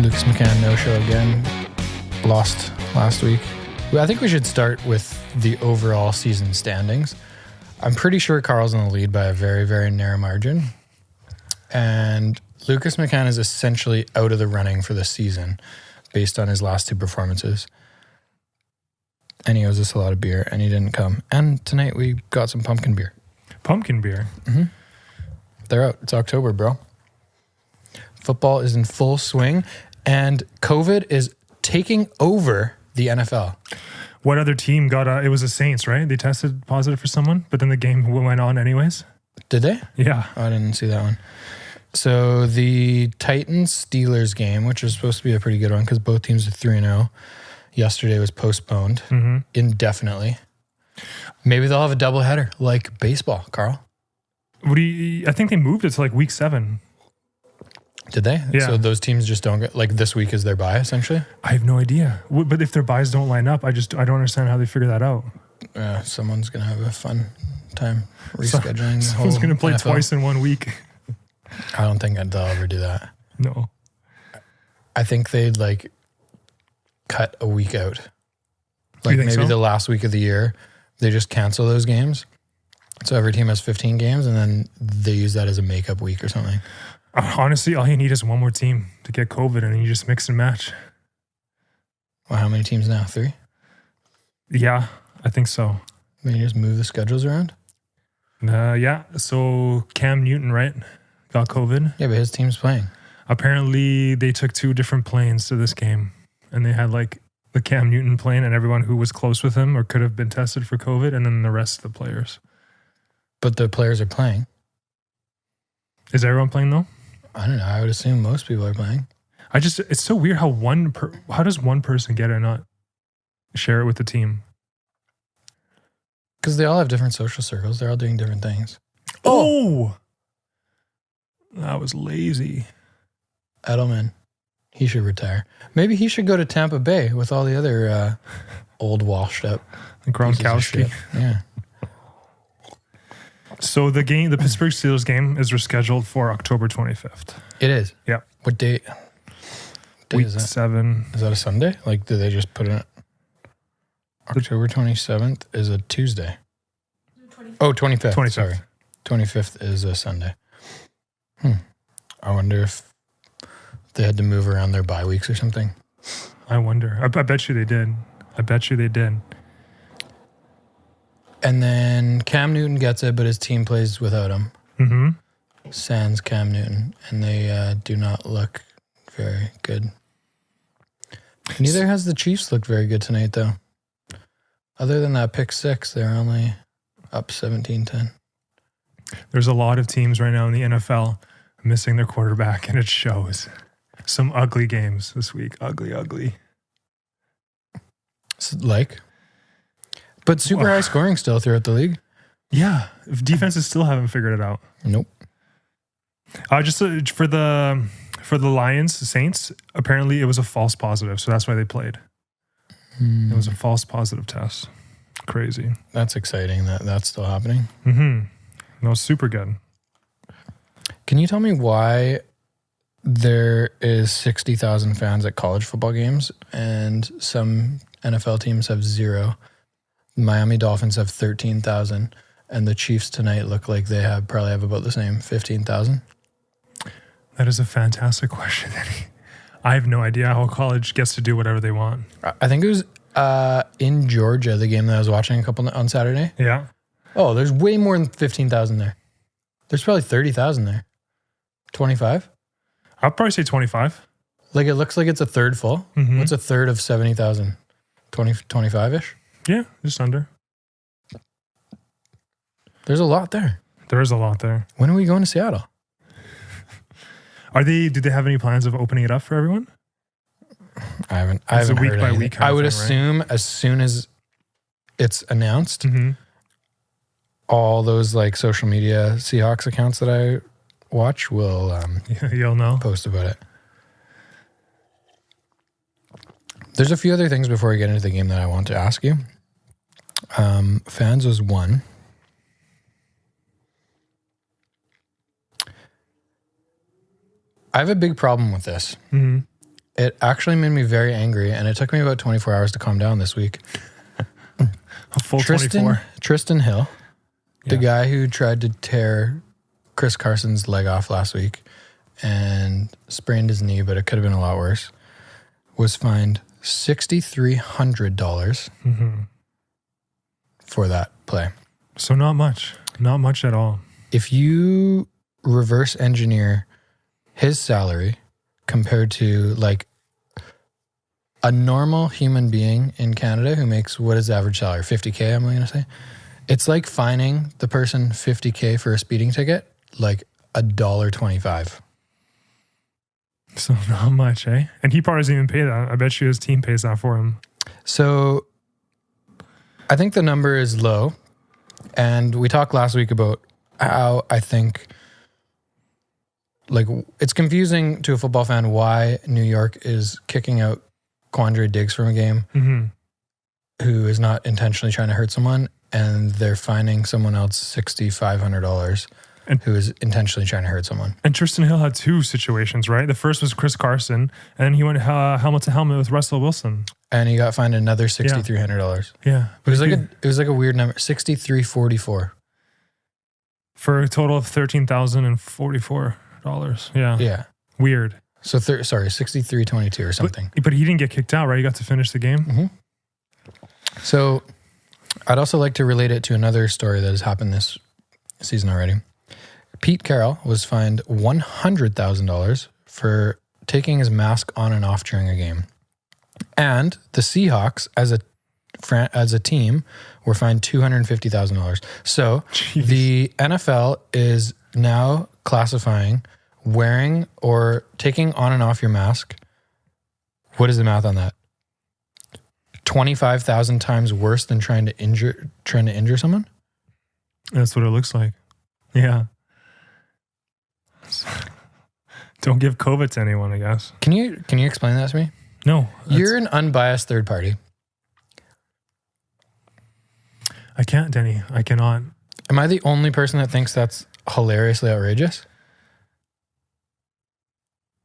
Lucas McCann, no show again. Lost last week. I think we should start with the overall season standings. I'm pretty sure Carl's in the lead by a very, very narrow margin. And Lucas McCann is essentially out of the running for the season based on his last two performances. And he owes us a lot of beer, and he didn't come. And tonight we got some pumpkin beer. Pumpkin beer? Mm-hmm. They're out. It's October, bro. Football is in full swing, and COVID is taking over the NFL. What other team got it was the Saints, right? They tested positive for someone, but then the game went on anyways. Did they? Yeah. Oh, I didn't see that one. So the Titans-Steelers game, which was supposed to be a pretty good one because both teams are 3-0, yesterday was postponed indefinitely. Maybe they'll have a doubleheader like baseball, Carl. I think they moved it to like week 7. Did they? Yeah. So those teams just don't get, like, this week is their bye, essentially? I have no idea. But if their buys don't line up, I don't understand how they figure that out. Someone's going to have a fun time rescheduling. Someone's going to play NFL. twice in 1 week. I don't think they'll ever do that. No. I think they'd, like, cut a week out. Like, maybe so? the last week of the year, they just cancel those games. So every team has 15 games, and then they use that as a makeup week or something. Honestly, all you need is one more team to get COVID, and then you just mix and match. Well, how many teams now? 3? Yeah, I think so. Then you just move the schedules around? Yeah, so Cam Newton, right, got COVID. Yeah, but his team's playing. Apparently, they took 2 different planes to this game, and they had like the Cam Newton plane and everyone who was close with him or could have been tested for COVID, and then the rest of the players. But the players are playing. Is everyone playing though? I don't know. I would assume most people are playing. It's so weird how how does one person get it and not share it with the team? Because they all have different social circles. They're all doing different things. Oh! That was lazy. Edelman, he should retire. Maybe he should go to Tampa Bay with all the other old washed up Gronkowski. Yeah. So the Pittsburgh Steelers game is rescheduled for October 25th. It is? Yeah. What date? Week is that? 7. Is that a Sunday? Like, do they just put it? October 27th is a Tuesday. 25th. Oh, 25th. 25th. Sorry. 25th is a Sunday. I wonder if they had to move around their bye weeks or something. I wonder. I bet you they did. And then Cam Newton gets it, but his team plays without him. Mm-hmm. Sans Cam Newton. And they do not look very good. Neither has the Chiefs looked very good tonight, though. Other than that pick 6, they're only up 17-10. There's a lot of teams right now in the NFL missing their quarterback, and it shows. Some ugly games this week. Ugly. Like? But super high scoring still throughout the league. Yeah. Defenses still haven't figured it out. Nope. Just for the Lions, Saints, apparently it was a false positive, so that's why they played. It was a false positive test. Crazy. That's exciting that that's still happening. Mm-hmm. No, super good. Can you tell me why there is 60,000 fans at college football games and some NFL teams have 0? Miami Dolphins have 13,000 and the Chiefs tonight look like they probably have about the same, 15,000. That is a fantastic question, Denny. I have no idea how college gets to do whatever they want. I think it was in Georgia, the game that I was watching on Saturday. Yeah. Oh, there's way more than 15,000 there. There's probably 30,000 there. 25? I'll probably say 25. Like, it looks like it's a third full. Mm-hmm. What's a third of 70,000? 25-ish? Yeah, just under. There's a lot there. There is a lot there. When are we going to Seattle? Did they have any plans of opening it up for everyone? I haven't It's a heard week by anything. week kind I of would thing, right? assume as soon as it's announced, Mm-hmm. all those like social media Seahawks accounts that I watch will You'll know. post about it. There's a few other things before we get into the game that I want to ask you. Fans was 1. I have a big problem with this. Mm-hmm. it actually made me very angry, and it took me about 24 hours to calm down this week. A full 24. Trysten Hill, the Yeah. guy who tried to tear Chris Carson's leg off last week and sprained his knee, but it could have been a lot worse, was fined $6,300 for that play. So not much. Not much at all. If you reverse engineer his salary compared to like a normal human being in Canada who makes, what is the average salary? 50K, I'm going to say. It's like fining the person $50K for a speeding ticket, like $1.25. So not much, eh? And he probably doesn't even pay that. I bet you his team pays that for him. So I think the number is low. And we talked last week about how I think like it's confusing to a football fan why New York is kicking out Quandre Diggs from a game who is not intentionally trying to hurt someone, and they're fining someone else $6,500 who is intentionally trying to hurt someone. And Trysten Hill had two situations, right? The first was Chris Carson, and then he went helmet to helmet with Russell Wilson. And he got fined another $6,300. Yeah. It was like a weird number, $6,344. For a total of $13,044. Yeah. Yeah. Weird. So, $6,322 or something. But he didn't get kicked out, right? He got to finish the game. So, I'd also like to relate it to another story that has happened this season already. Pete Carroll was fined $100,000 for taking his mask on and off during a game. And the Seahawks, as a team, were fined $250,000. So the NFL is now classifying wearing or taking on and off your mask. What is the math on that? 25,000 times worse than trying to injure someone? That's what it looks like. Yeah. Don't give COVID to anyone, I guess. Can you explain that to me? No. You're an unbiased third party. I can't, Denny. I cannot. Am I the only person that thinks that's hilariously outrageous?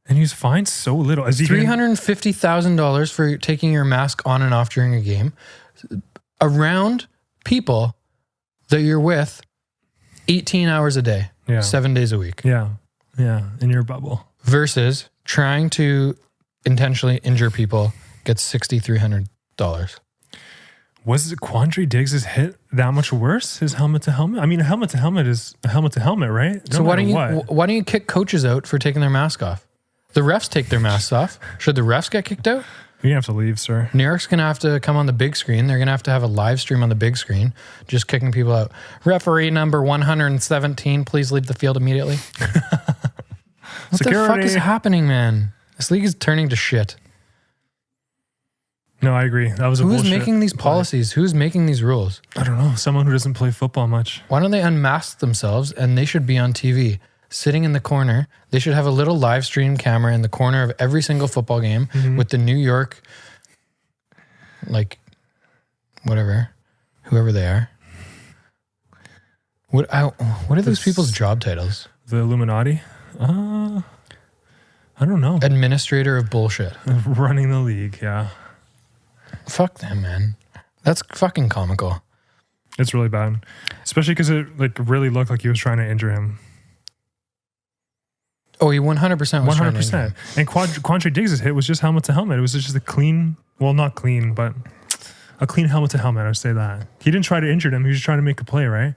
And he was fined so little. $350,000 for taking your mask on and off during a game around people that you're with 18 hours a day, 7 days a week. Yeah. Yeah. In your bubble. Versus trying to intentionally injure people gets $6,300. Was it Quandre Diggs' hit that much worse? His helmet to helmet? I mean, a helmet to helmet is a helmet to helmet, right? So why don't you kick coaches out for taking their mask off? The refs take their masks off. Should the refs get kicked out? You're going to have to leave, sir. New York's going to have to come on the big screen. They're going to have a live stream on the big screen, just kicking people out. Referee number 117, please leave the field immediately. What the fuck is happening, man? This league is turning to shit. No, I agree. That was a bullshit. Who's making these policies? Who's making these rules? I don't know. Someone who doesn't play football much. Why don't they unmask themselves and they should be on TV, sitting in the corner. They should have a little live stream camera in the corner of every single football game with the New York, like, whatever, whoever they are. What are those people's job titles? The Illuminati? I don't know. Administrator of bullshit. Running the league, yeah. Fuck them, man. That's fucking comical. It's really bad. Especially because it really looked like he was trying to injure him. Oh, he 100% was 100%. And Quandre Diggs' hit was just helmet to helmet. It was just a clean, well, not clean, but a clean helmet to helmet. I'd say that. He didn't try to injure them. He was just trying to make a play, right?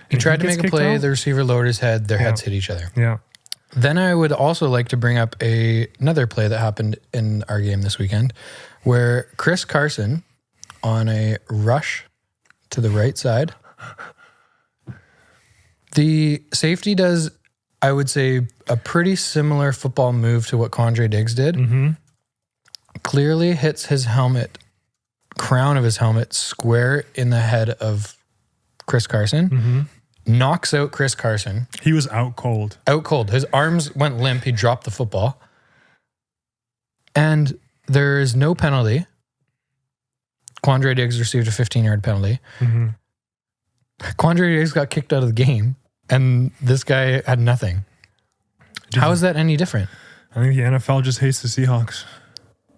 He tried to make a play. The receiver lowered his head. Their heads hit each other. Yeah. Then I would also like to bring up another play that happened in our game this weekend where Chris Carson, on a rush to the right side, the safety does, I would say, a pretty similar football move to what Quandre Diggs did. Clearly hits his helmet, crown of his helmet, square in the head of Chris Carson. Knocks out Chris Carson. He was out cold. Out cold. His arms went limp. He dropped the football. And there is no penalty. Quandre Diggs received a 15-yard penalty. Quandre Diggs got kicked out of the game, and this guy had nothing. How is that any different? I think the NFL just hates the Seahawks.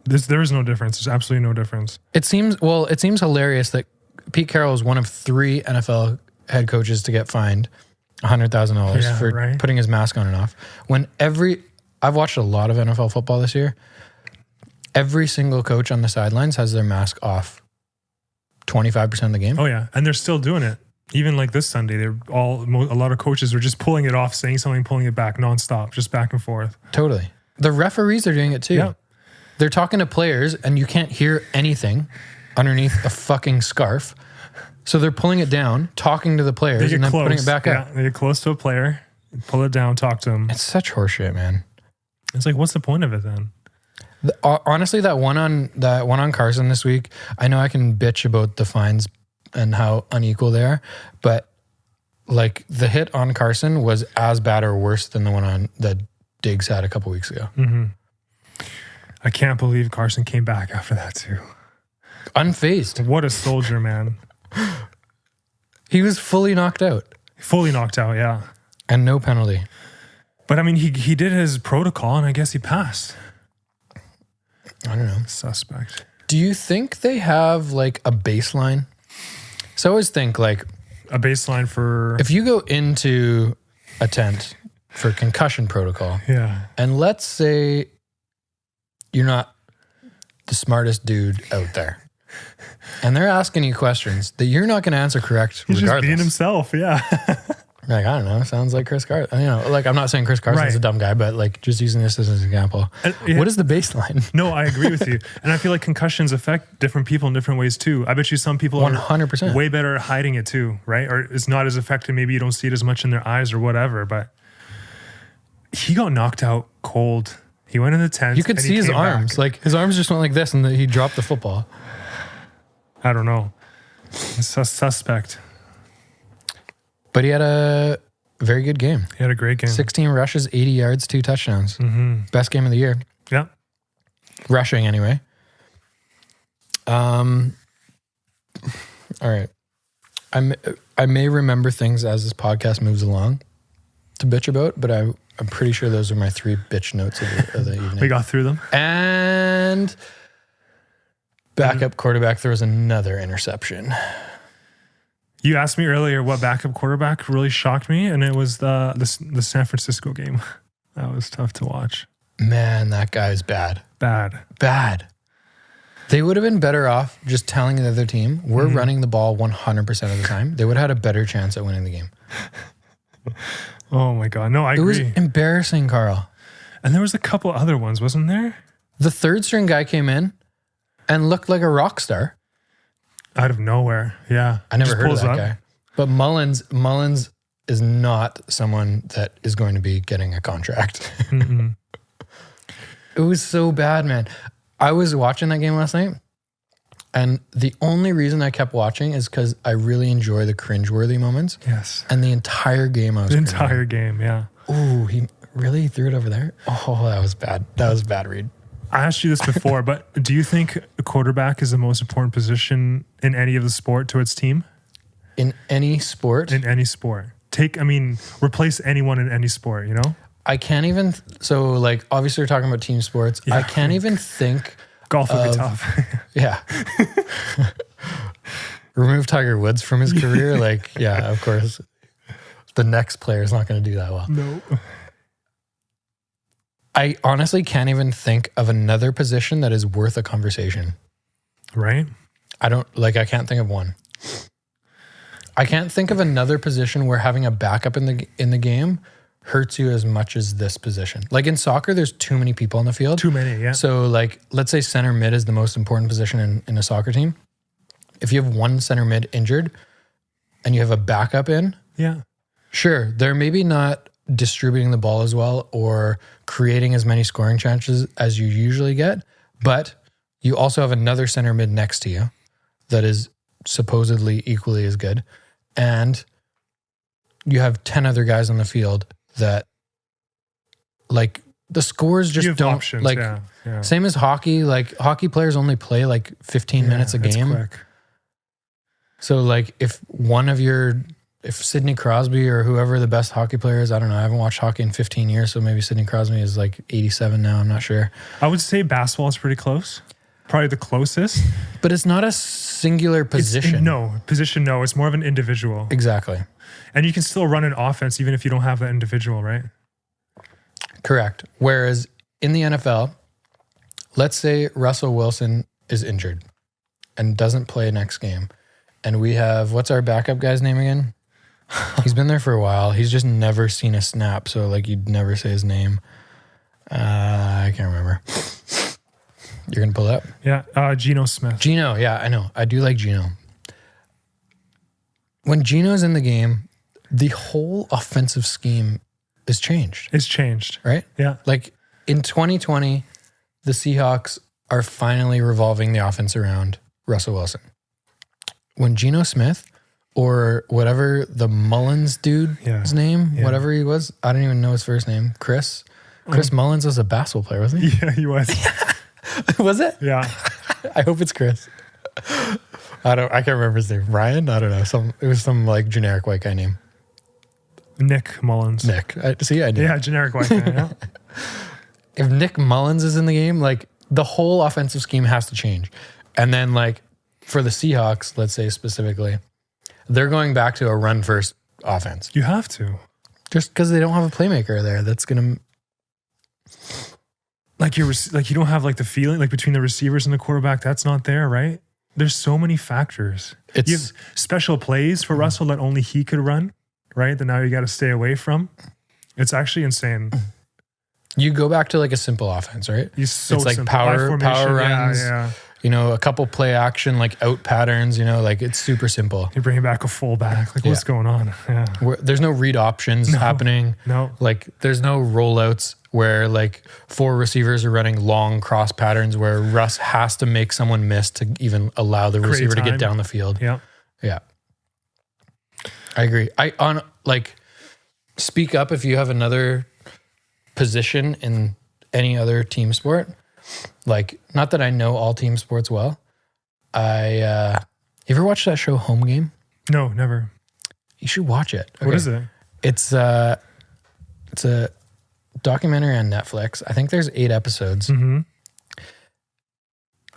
There is no difference. There's absolutely no difference. It seems hilarious that Pete Carroll is one of 3 NFL head coaches to get fined $100,000 for putting his mask on and off. When I've watched a lot of NFL football this year. Every single coach on the sidelines has their mask off 25% of the game. Oh yeah, and they're still doing it. Even like this Sunday, a lot of coaches were just pulling it off, saying something, pulling it back nonstop, just back and forth. Totally. The referees are doing it too. Yeah. They're talking to players and you can't hear anything underneath a fucking scarf. So they're pulling it down, talking to the players, and then putting it back up. They get close to a player, pull it down, talk to him. It's such horseshit, man. It's like, what's the point of it then? Honestly, that one on Carson this week, I know I can bitch about the fines and how unequal they are, but like the hit on Carson was as bad or worse than the one on that Diggs had a couple weeks ago. Mm-hmm. I can't believe Carson came back after that too. Unfazed. What a soldier, man. He was fully knocked out. Fully knocked out, yeah. And no penalty. But I mean, he did his protocol and I guess he passed. I don't know. Suspect. Do you think they have like a baseline? So I always think like a baseline for if you go into a tent for concussion protocol. Yeah. And let's say you're not the smartest dude out there. And they're asking you questions that you're not going to answer correct He's regardless. Just being himself, yeah. Like, I don't know, sounds like Chris Carson. You know, like I'm not saying Chris Carson's a dumb guy, but like just using this as an example. What is the baseline? No, I agree with you. And I feel like concussions affect different people in different ways too. I bet you some people 100% are way better at hiding it too, right? Or it's not as effective. Maybe you don't see it as much in their eyes or whatever, but he got knocked out cold. He went in the tent. You could see his arms. Back. Like his arms just went like this and he dropped the football. I don't know. It's a suspect. But he had a very good game. He had a great game. 16 rushes, 80 yards, 2 touchdowns. Mm-hmm. Best game of the year. Yeah. Rushing anyway. All right. I may remember things as this podcast moves along to bitch about, but I'm pretty sure those are my 3 bitch notes of the evening. We got through them. And backup quarterback throws another interception. You asked me earlier what backup quarterback really shocked me, and it was the San Francisco game. That was tough to watch. Man, that guy's bad. Bad. They would have been better off just telling the other team, we're running the ball 100% of the time. They would have had a better chance at winning the game. Oh my God. No, I agree. It was embarrassing, Carl. And there was a couple other ones, wasn't there? The 3rd string guy came in and looked like a rock star. Out of nowhere. Yeah. I never heard of that guy. But Mullins is not someone that is going to be getting a contract. It was so bad, man. I was watching that game last night, and the only reason I kept watching is because I really enjoy the cringeworthy moments. Yes. And the entire game I was The entire game, yeah. Ooh, he really threw it over there? Oh, that was bad. That was a bad read. I asked you this before, but do you think a quarterback is the most important position in any of the sport to its team? In any sport? In any sport. Replace anyone in any sport, you know? I can't even, so like, obviously we're talking about team sports. Yeah. I can't even think. Golf would be tough. Yeah. Remove Tiger Woods from his career. Like, yeah, of course. The next player is not going to do that well. No. I honestly can't even think of another position that is worth a conversation. Right? I can't think of one. I can't think of another position where having a backup in the game hurts you as much as this position. Like in soccer, there's too many people on the field. Too many, yeah. So like, let's say center mid is the most important position in a soccer team. If you have one center mid injured and you have a backup in, yeah, sure, they're maybe not distributing the ball as well or creating as many scoring chances as you usually get, but you also have another center mid next to you that is supposedly equally as good, and you have 10 other guys on the field that, like, the scores just don't options, like. Yeah. Same as hockey. Like, hockey players only play like 15 minutes a game. Quick. So like, if if Sidney Crosby or whoever the best hockey player is, I don't know. I haven't watched hockey in 15 years, so maybe Sidney Crosby is like 87 now. I'm not sure. I would say basketball is pretty close. Probably the closest. But it's not a singular position. No. It's more of an individual. Exactly. And you can still run an offense even if you don't have that individual, right? Correct. Whereas in the NFL, let's say Russell Wilson is injured and doesn't play next game. And we have, what's our backup guy's name again? He's been there for a while. He's just never seen a snap. So like you'd never say his name. I can't remember. You're going to pull it up? Yeah. Geno Smith. Geno. Yeah, I know. I do like Geno. When Geno's in the game, the whole offensive scheme is changed. It's changed. Right? Yeah. Like in 2020, the Seahawks are finally revolving the offense around Russell Wilson. When Geno Smith or whatever the Mullins dude's name, whatever he was, I don't even know his first name, Chris Mullins was a basketball player, wasn't he? Yeah, he was. Was it? Yeah. I hope it's Chris. I can't remember his name. Ryan? I don't know. It was some like generic white guy name. Nick Mullins. Nick. I do. Yeah, generic white guy. Yeah. If Nick Mullins is in the game, like the whole offensive scheme has to change. And then like for the Seahawks, let's say specifically, they're going back to a run first offense. You have to. Just because they don't have a playmaker there that's going to. Like you don't have like the feeling like between the receivers and the quarterback, that's not there, right? There's so many factors. You have special plays for Russell that only he could run, right? That now you got to stay away from. It's actually insane. You go back to like a simple offense, right? It's like simple. power runs, Yeah. You know, a couple play action, like out patterns, you know, like it's super simple. You're bringing back a fullback. Like what's going on? Yeah. There's no read options happening. No. Like there's no rollouts where like 4 receivers are running long cross patterns where Russ has to make someone miss to even allow the receiver to get down the field. Yeah. Yeah. I agree. Speak up if you have another position in any other team sport. Like, not that I know all team sports well. You ever watch that show Home Game? No, never. You should watch it. Okay. What is it? It's a documentary on Netflix. I think there's 8 episodes. Mm-hmm.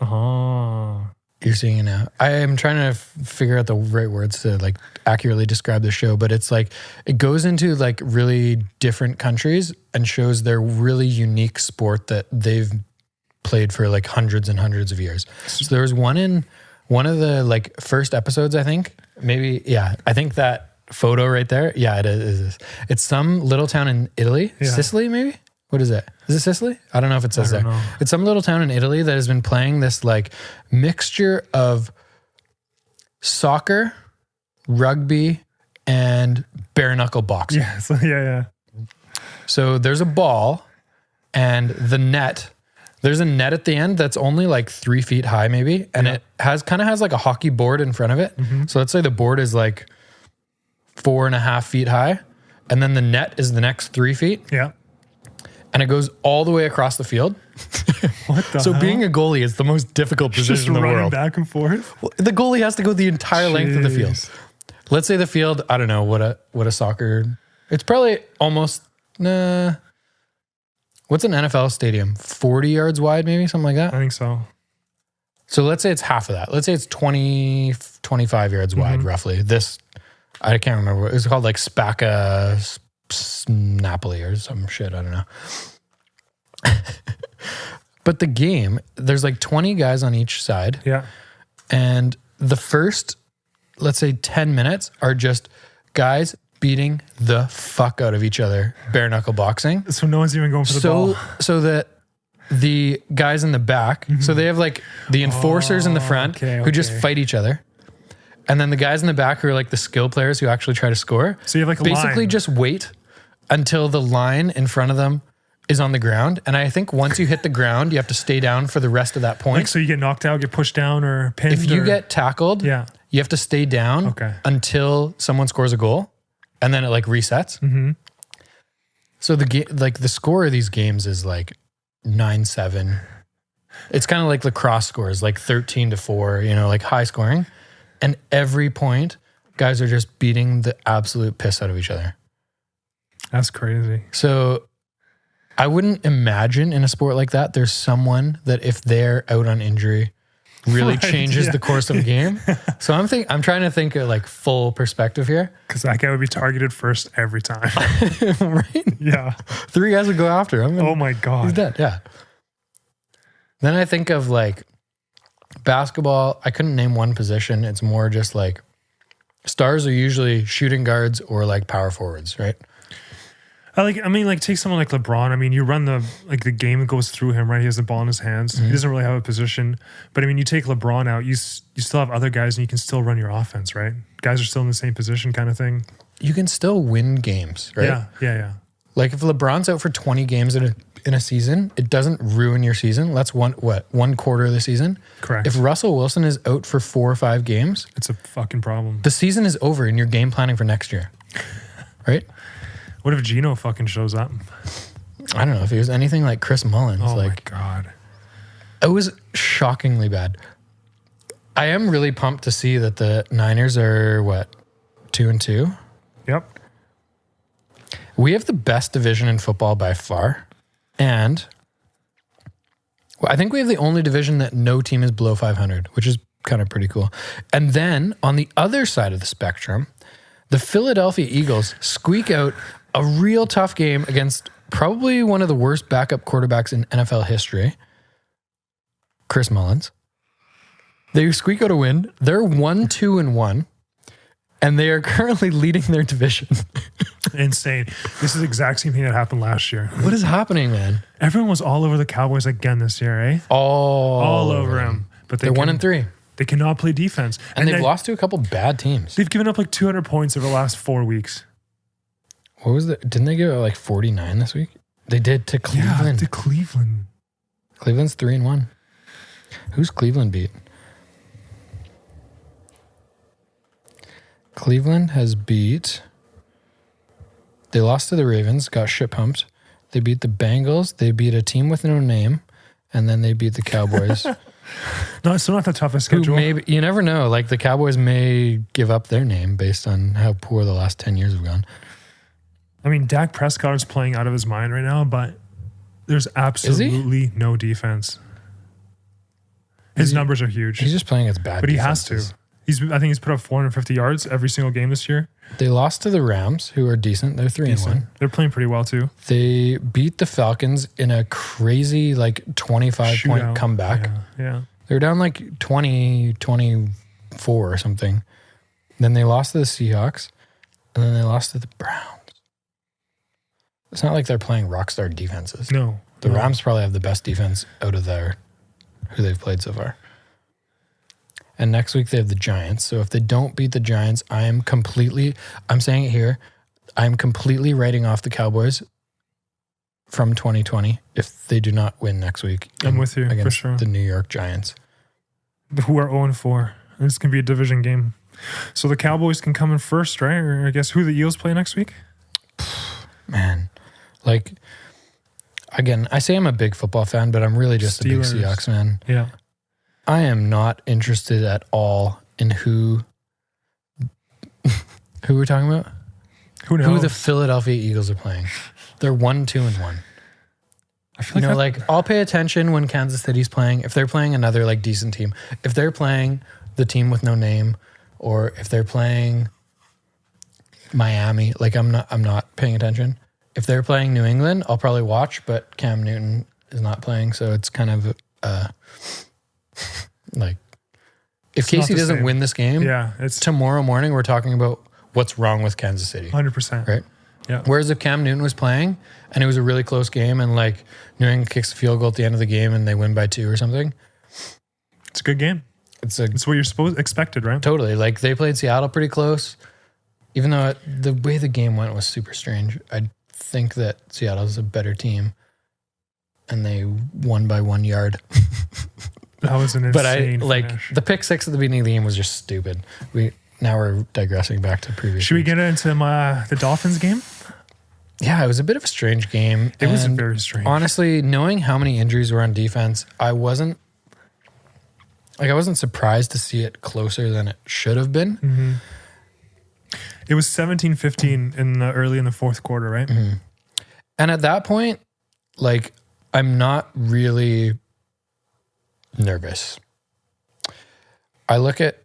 Oh. You're seeing it now. I am trying to figure out the right words to like accurately describe the show, but it's like it goes into like really different countries and shows their really unique sport that they've played for like hundreds and hundreds of years. So there was one of the like first episodes, I think. Maybe, yeah. I think that photo right there. Yeah, it is. It's some little town in Italy. Yeah. Sicily, maybe? What is it? Is it Sicily? I don't know if it says there. Know. It's some little town in Italy that has been playing this like mixture of soccer, rugby, and bare knuckle boxing. Yeah. So there's a ball and the net. There's a net at the end that's only like 3 feet high, maybe, and it has like a hockey board in front of it. Mm-hmm. So let's say the board is like 4.5 feet high, and then the net is the next 3 feet. Yeah. And it goes all the way across the field. What the hell? Being a goalie is the most difficult position in the world. Back and forth. Well, the goalie has to go the entire length of the field. Let's say the field, I don't know what a soccer. It's probably almost what's an NFL stadium? 40 yards wide, maybe something like that. I think so. So let's say it's half of that. Let's say it's 20, 25 yards wide, roughly. This, I can't remember. It was called like Spacca Napoli or some shit. I don't know. But the game, there's like 20 guys on each side. Yeah. And the first, let's say 10 minutes are just guys beating the fuck out of each other, bare knuckle boxing. So no one's even going for the ball. So that the guys in the back, so they have like the enforcers in the front who just fight each other. And then the guys in the back who are like the skill players who actually try to score. So you have like basically just wait until the line in front of them is on the ground. And I think once you hit the ground, you have to stay down for the rest of that point. Like, so you get knocked out, get pushed down or pinned? If you get tackled, you have to stay down until someone scores a goal. And then it like resets. Mm-hmm. So the score of these games is like 9-7. It's kind of like lacrosse scores, like 13-4, you know, like high scoring. And every point guys are just beating the absolute piss out of each other. That's crazy. So I wouldn't imagine in a sport like that, there's someone that if they're out on injury really changes the course of a game. So I'm trying to think of like full perspective here. Because that guy would be targeted first every time. Right? Yeah. 3 guys would go after him. Oh my God. He's dead. Yeah. Then I think of like basketball. I couldn't name one position. It's more just like stars are usually shooting guards or like power forwards, right? Take someone like LeBron. I mean, you run the game that goes through him, right? He has the ball in his hands. Mm-hmm. He doesn't really have a position. But I mean, you take LeBron out, you still have other guys and you can still run your offense, right? Guys are still in the same position kind of thing. You can still win games, right? Yeah. Like if LeBron's out for 20 games in a season, it doesn't ruin your season. That's one quarter of the season. Correct. If Russell Wilson is out for 4 or 5 games, it's a fucking problem. The season is over and you're game planning for next year, right? What if Geno fucking shows up? I don't know if he was anything like Chris Mullins. Oh my God. It was shockingly bad. I am really pumped to see that the Niners are 2-2? Yep. We have the best division in football by far. And I think we have the only division that no team is below 500, which is kind of pretty cool. And then on the other side of the spectrum, the Philadelphia Eagles squeak out a real tough game against probably one of the worst backup quarterbacks in NFL history, Chris Mullins. They squeak out a win. They're 1-2-1, and they are currently leading their division. Insane. This is the exact same thing that happened last year. What is happening, man? Everyone was all over the Cowboys again this year, eh? All over them. But they're 1-3. They cannot play defense. And they've lost to a couple bad teams. They've given up like 200 points over the last 4 weeks. What was that? Didn't they give out like 49 this week? They did to Cleveland. Yeah, to Cleveland. Cleveland's 3-1. Who's Cleveland beat? Cleveland has beat... They lost to the Ravens, got shit pumped. They beat the Bengals. They beat a team with no name. And then they beat the Cowboys. No, it's still not the toughest schedule. Maybe, you never know. Like the Cowboys may give up their name based on how poor the last 10 years have gone. I mean, Dak Prescott is playing out of his mind right now, but there's absolutely no defense. His numbers are huge. He's just playing against bad But defenses. he has to. I think he's put up 450 yards every single game this year. They lost to the Rams, who are decent. They're 3-1. They're playing pretty well too. They beat the Falcons in a crazy 25-point comeback. Yeah. They were down 20, 24 or something. Then they lost to the Seahawks, and then they lost to the Browns. It's not like they're playing rockstar defenses. No. The Rams probably have the best defense out of who they've played so far. And next week they have the Giants. So if they don't beat the Giants, I'm saying it here, I'm completely writing off the Cowboys from 2020 if they do not win next week. I'm with you, against for sure. The New York Giants. Who are 0-4. This can be a division game. So the Cowboys can come in first, right? Or I guess who the Eagles play next week? Man, again, I say I'm a big football fan, but I'm really just a big Seahawks fan. Yeah. I am not interested at all in who we're talking about. Who knows? Who the Philadelphia Eagles are playing. They're 1-2-1. I feel like I'll pay attention when Kansas City's playing. If they're playing another decent team, if they're playing the team with no name, or if they're playing Miami, I'm not paying attention. If they're playing New England, I'll probably watch, but Cam Newton is not playing, so it's kind of if Casey doesn't win this game, it's tomorrow morning we're talking about what's wrong with Kansas City. 100%. Right? Yeah. Whereas if Cam Newton was playing and it was a really close game and New England kicks a field goal at the end of the game and they win by 2 or something, it's a good game. It's what you're expected, right? Totally. They played Seattle pretty close, even though the way the game went was super strange. I think that Seattle's a better team, and they won by 1 yard. That was an insane finish. The pick 6 at the beginning of the game was just stupid. Now we're digressing back to previous. Should we get into the Dolphins game? Yeah, it was a bit of a strange game. It was very strange. Honestly, knowing how many injuries were on defense, I wasn't surprised to see it closer than it should have been. Mm-hmm. It was 17-15 early in the fourth quarter, right? Mm-hmm. And at that point, like, I'm not really nervous. I look at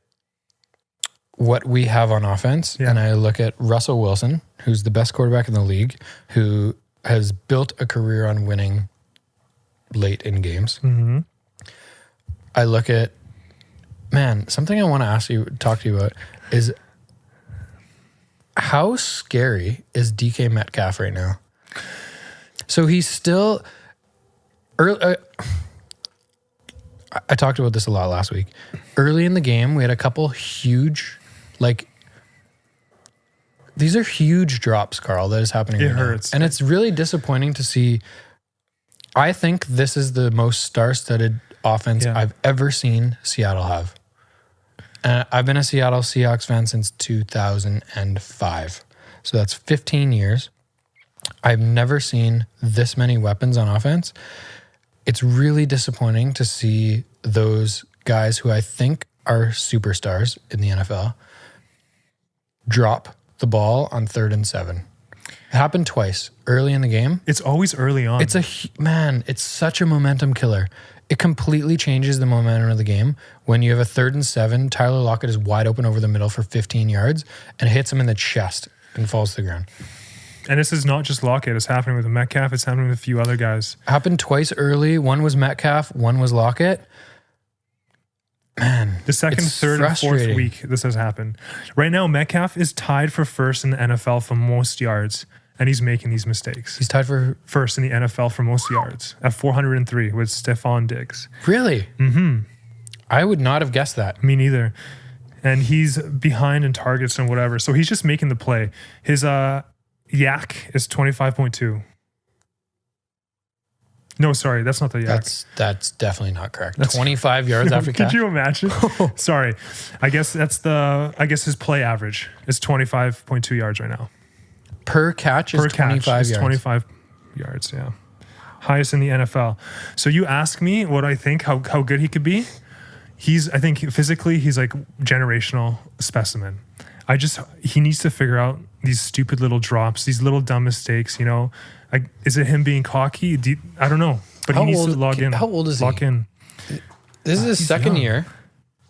what we have on offense, and I look at Russell Wilson, who's the best quarterback in the league, who has built a career on winning late in games. Mm-hmm. I look at, something I want to talk to you about is how scary is DK Metcalf right now? So he's still early. I talked about this a lot last week. Early in the game, we had a couple huge, these are huge drops, Carl, that is happening right now. It hurts. And it's really disappointing to see. I think this is the most star-studded offense I've ever seen Seattle have. And I've been a Seattle Seahawks fan since 2005. So that's 15 years. I've never seen this many weapons on offense. It's really disappointing to see those guys who I think are superstars in the NFL drop the ball on 3rd and 7. It happened twice early in the game. It's always early on. It's such a momentum killer. It completely changes the momentum of the game. When you have a 3rd and 7, Tyler Lockett is wide open over the middle for 15 yards and hits him in the chest and falls to the ground. And this is not just Lockett. It's happening with Metcalf. It's happening with a few other guys. Happened twice early. One was Metcalf. One was Lockett. Man, the second, third, and fourth week this has happened. Right now, Metcalf is tied for first in the NFL for most yards, and he's making these mistakes. He's tied for first in the NFL for most yards at 403 with Stephon Diggs. Really? Mm-hmm. I would not have guessed that. Me neither. And he's behind in targets and whatever. So he's just making the play. His yak is 25.2. No, sorry, that's not the yak. That's definitely not correct. That's 25 yards after catch. Could you imagine? Sorry. I guess his play average is 25.2 yards right now. Per catch is 25 yards. 25 yards, yeah. Highest in the NFL. So you ask me what I think, how good he could be. I think physically he's like generational specimen. He needs to figure out these stupid little drops, these little dumb mistakes, you know. Is it him being cocky? I don't know. But he needs to log in. How old is he? Lock in. This is his second year.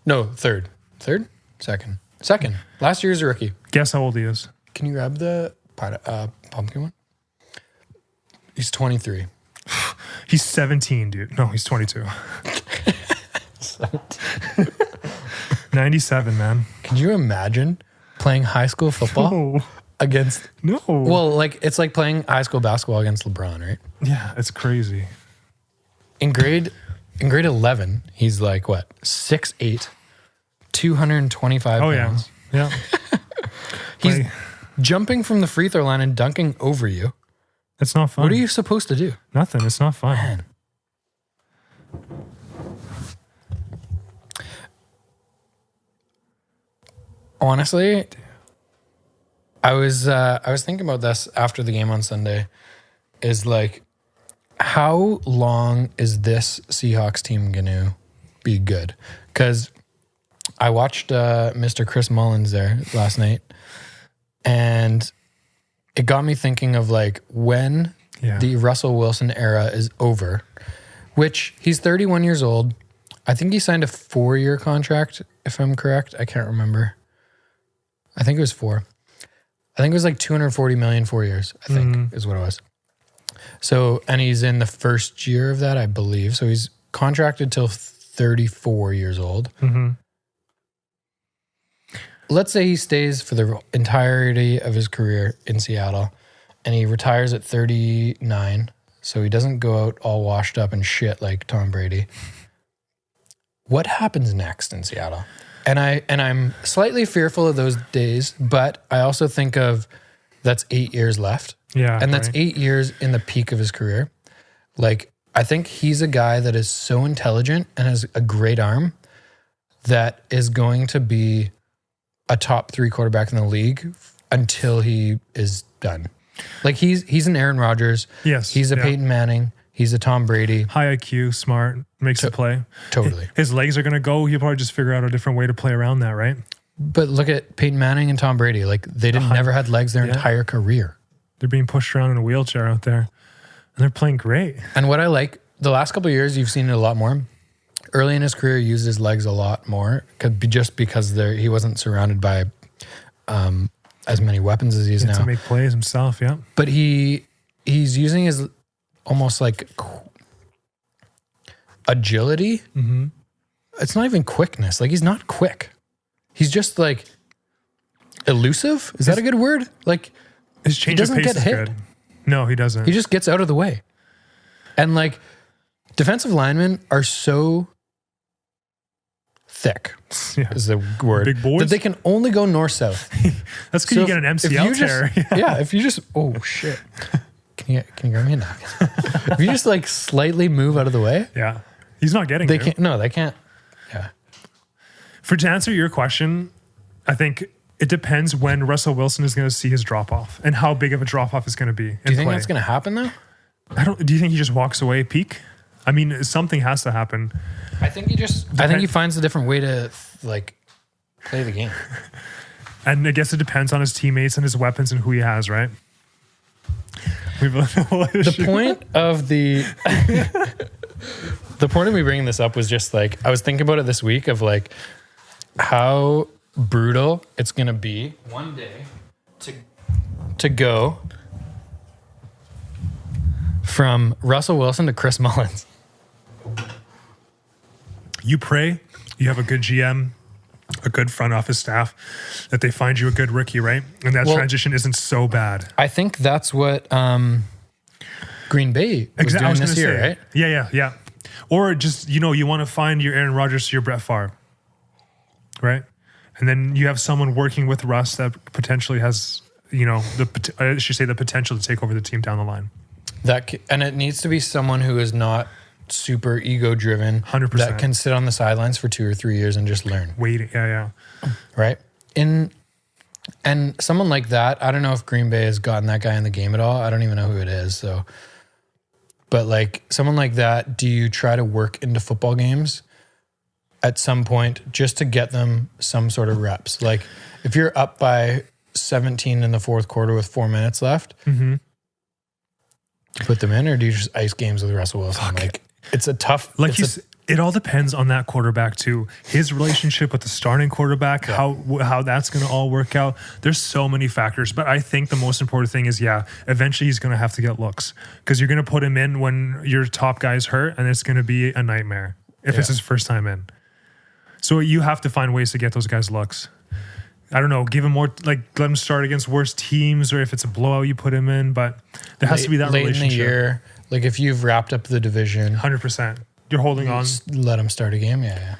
No, third. Third? Second. Second. Last year's a rookie. Guess how old he is. Can you grab the pumpkin one? He's 23. He's 17, dude. No, he's 22. 97, man. Can you imagine playing high school football against... No. Well, it's like playing high school basketball against LeBron, right? Yeah, it's crazy. In grade 11, he's like, what, 6'8", 225 pounds. Yeah. He's jumping from the free throw line and dunking over you. It's not fun. What are you supposed to do? Nothing. It's not fun. Man. Honestly, I was thinking about this after the game on Sunday. Is like, how long is this Seahawks team gonna be good? Because I watched Mr. Chris Mullins there last night, and it got me thinking of like when the Russell Wilson era is over, which he's 31 years old. I think he signed a 4-year contract, if I'm correct. I can't remember. I think it was 4. I think it was like $240 million 4 years, I think is what it was. So, and he's in the first year of that, I believe. So he's contracted till 34 years old. Mm-hmm. Let's say he stays for the entirety of his career in Seattle and he retires at 39. So he doesn't go out all washed up and shit like Tom Brady. What happens next in Seattle? And I'm slightly fearful of those days, but I also think of that's 8 years left. Yeah. And that's 8 years in the peak of his career. Like, I think he's a guy that is so intelligent and has a great arm that is going to be a top 3 quarterback in the league until he is done. Like, he's an Aaron Rodgers. Yes. He's a Peyton Manning. He's a Tom Brady. High IQ, smart, makes the play. Totally. His legs are going to go. He'll probably just figure out a different way to play around that, right? But look at Peyton Manning and Tom Brady. Like they never had legs their entire career. They're being pushed around in a wheelchair out there, and they're playing great. And what I like, the last couple of years, you've seen it a lot more. Early in his career, he used his legs a lot more, just because he wasn't surrounded by as many weapons as he is now. To make plays himself, yeah. But he's using his almost like agility. Mm-hmm. It's not even quickness. Like he's not quick. He's just like elusive. Is that a good word? Like his change of pace is good. No, he doesn't. He just gets out of the way. And like defensive linemen are so thick is the word. Big boys? That they can only go north-south. That's because you get an MCL tear. If you just, oh shit. Can you grab me a napkin? If you just like slightly move out of the way. Yeah. He's not getting they can't. No, they can't. Yeah. To answer your question, I think it depends when Russell Wilson is going to see his drop-off and how big of a drop-off is going to be. Do you think that's going to happen though? Do you think he just walks away peak? I mean, something has to happen. I think he finds a different way to like play the game. And I guess it depends on his teammates and his weapons and who he has, right? The point of the point of me bringing this up was just like, I was thinking about it this week of like how brutal it's going to be one day to go from Russell Wilson to Chris Mullins. You pray, you have a good GM, a good front office staff, that they find you a good rookie, right? And that transition isn't so bad. I think that's what Green Bay was doing this year, right? Yeah. Or just, you want to find your Aaron Rodgers to your Brett Favre, right? And then you have someone working with Russ that potentially has, the potential to take over the team down the line. And it needs to be someone who is not super ego driven, 100%, that can sit on the sidelines for 2 or 3 years and just learn. Waiting, yeah. Right. And someone like that, I don't know if Green Bay has gotten that guy in the game at all. I don't even know who it is. So, but like someone like that, do you try to work into football games at some point just to get them some sort of reps? Like if you're up by 17 in the fourth quarter with 4 minutes left, do you put them in, or do you just ice games with Russell Wilson? Like it's a tough. Like it all depends on that quarterback too. His relationship with the starting quarterback, how that's going to all work out. There's so many factors, but I think the most important thing is, eventually he's going to have to get looks, because you're going to put him in when your top guy's hurt, and it's going to be a nightmare if it's his first time in. So you have to find ways to get those guys looks. I don't know, give him more, like let him start against worse teams, or if it's a blowout, you put him in. But there has to be that late relationship. In the year, like if you've wrapped up the division, 100%, you're holding on. Let him start a game, yeah.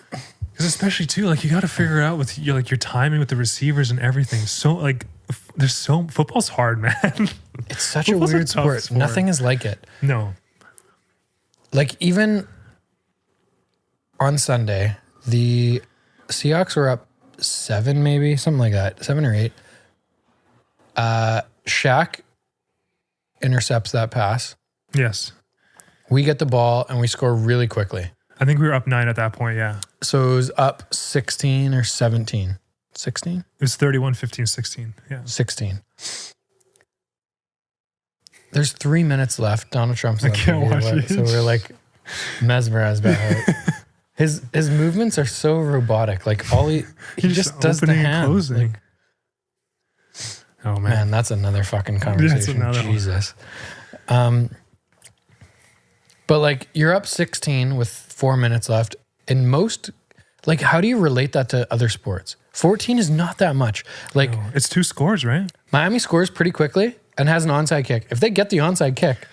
Because especially too, like you got to figure out with your timing with the receivers and everything. So like, football's hard, man. It's such a weird sport. Nothing is like it. No. Like even on Sunday, the Seahawks were up 7, maybe something like that, 7 or 8. Shaq intercepts that pass. Yes. We get the ball and we score really quickly. I think we were up 9 at that point. Yeah. So it was up 16 or 17. 16? It was 31, 15, 16. Yeah. 16. There's 3 minutes left. Donald Trump's I can't watch it. So we're like mesmerized by it. His movements are so robotic. Like all he just does the hands. Like, oh man, that's another fucking conversation. Jesus. But like you're up 16 with 4 minutes left. In most, like how do you relate that to other sports? 14 is not that much. Like it's 2 scores, right? Miami scores pretty quickly and has an onside kick. If they get the onside kick,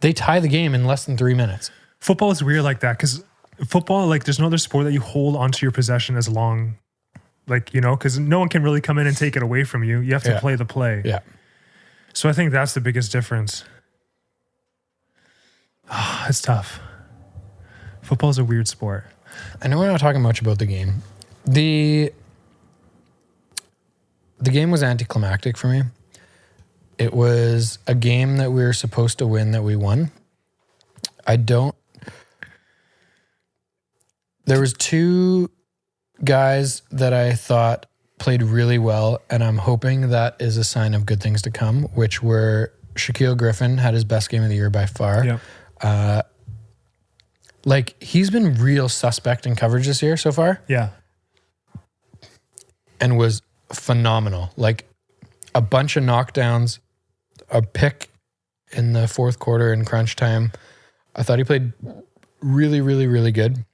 they tie the game in less than 3 minutes. Football is weird like that, because football, like there's no other sport that you hold onto your possession as long, like, because no one can really come in and take it away from you. You have to play the play. Yeah. So I think that's the biggest difference. It's tough. Football is a weird sport. I know we're not talking much about the game. The game was anticlimactic for me. It was a game that we were supposed to win that we won. There was 2 guys that I thought played really well, and I'm hoping that is a sign of good things to come, which were Shaquille Griffin had his best game of the year by far. Yep. Like, he's been real suspect in coverage this year so far. Yeah. And was phenomenal. Like, a bunch of knockdowns, a pick in the fourth quarter in crunch time. I thought he played really, really, really good.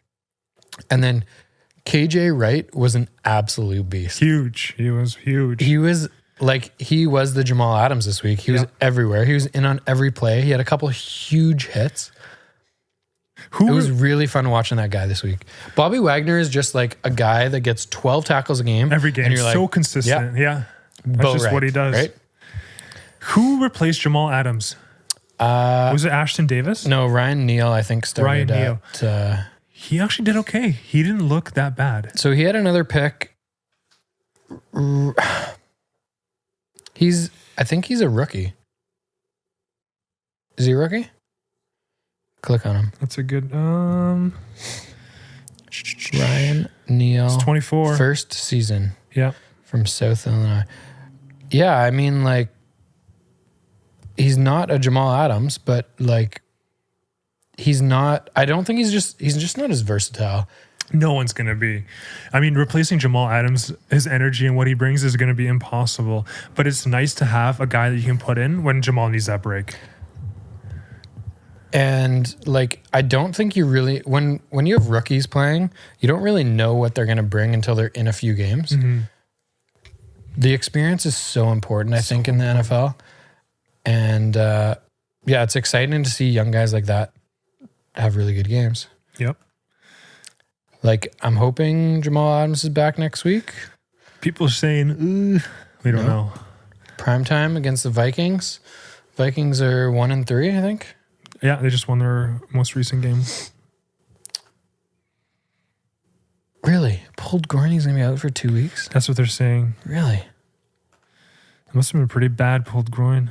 And then KJ Wright was an absolute beast. Huge. He was huge. He was the Jamal Adams this week. He was everywhere. He was in on every play. He had a couple huge hits. It was really fun watching that guy this week. Bobby Wagner is just like a guy that gets 12 tackles a game. Every game. And you're So like, consistent. Yeah. That's just what he does. Right? Who replaced Jamal Adams? Was it Ashton Davis? No, Ryan Neal, I think, started at... he actually did okay. He didn't look that bad. So he had another pick. I think he's a rookie. Is he a rookie? Click on him. That's a good... Ryan Neal. He's 24. First season. Yeah. From South Illinois. Yeah, I mean, like, he's not a Jamal Adams, but, like, he's not... I don't think he's just not as versatile. No one's going to be. I mean, replacing Jamal Adams, his energy and what he brings is going to be impossible. But it's nice to have a guy that you can put in when Jamal needs that break. And, like, I don't think you really... When you have rookies playing, you don't really know what they're going to bring until they're in a few games. Mm-hmm. The experience is so important, I think, in the NFL. And, yeah, it's exciting to see young guys like that have really good games. Yep. Like, I'm hoping Jamal Adams is back next week. People are saying, we don't know. Primetime against the Vikings. Vikings are 1-3, I think. Yeah, they just won their most recent game. Really? Pulled groin, he's going to be out for 2 weeks? That's what they're saying. Really? It must have been a pretty bad pulled groin.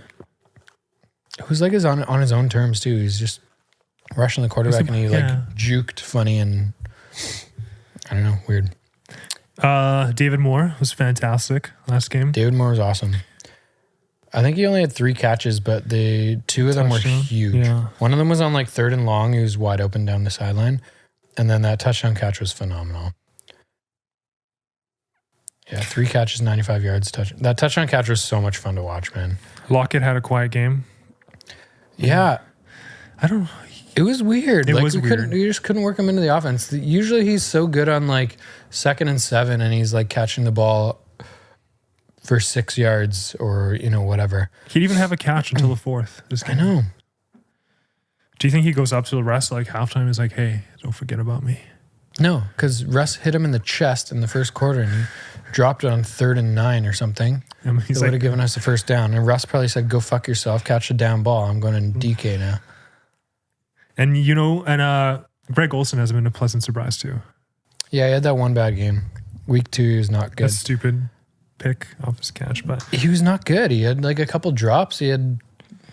It was like on his own terms, too. He's just rushing the quarterback and he, like, juked funny and, I don't know, weird. David Moore was fantastic last game. David Moore was awesome. I think he only had 3 catches, but the 2 of them were huge. Yeah. One of them was on like 3rd and long. He was wide open down the sideline. And then that touchdown catch was phenomenal. Yeah, 3 catches, 95 yards. That touchdown catch was so much fun to watch, man. Lockett had a quiet game. Yeah. It was weird. It was weird. You just couldn't work him into the offense. Usually he's so good on like 2nd and 7 and he's like catching the ball for 6 yards or, you know, whatever. He'd even have a catch until the 4th. I know. Do you think he goes up to the rest like halftime is like, hey, don't forget about me? No, because Russ hit him in the chest in the first quarter and he dropped it on 3rd and 9 or something. And He would have given us the first down. And Russ probably said, go fuck yourself, catch a down ball. I'm going to DK now. And, you know, Greg Olsen has been a pleasant surprise too. Yeah, he had that one bad game. Week 2 is not good. That stupid pick off his catch, but he was not good. He had like a couple drops. He had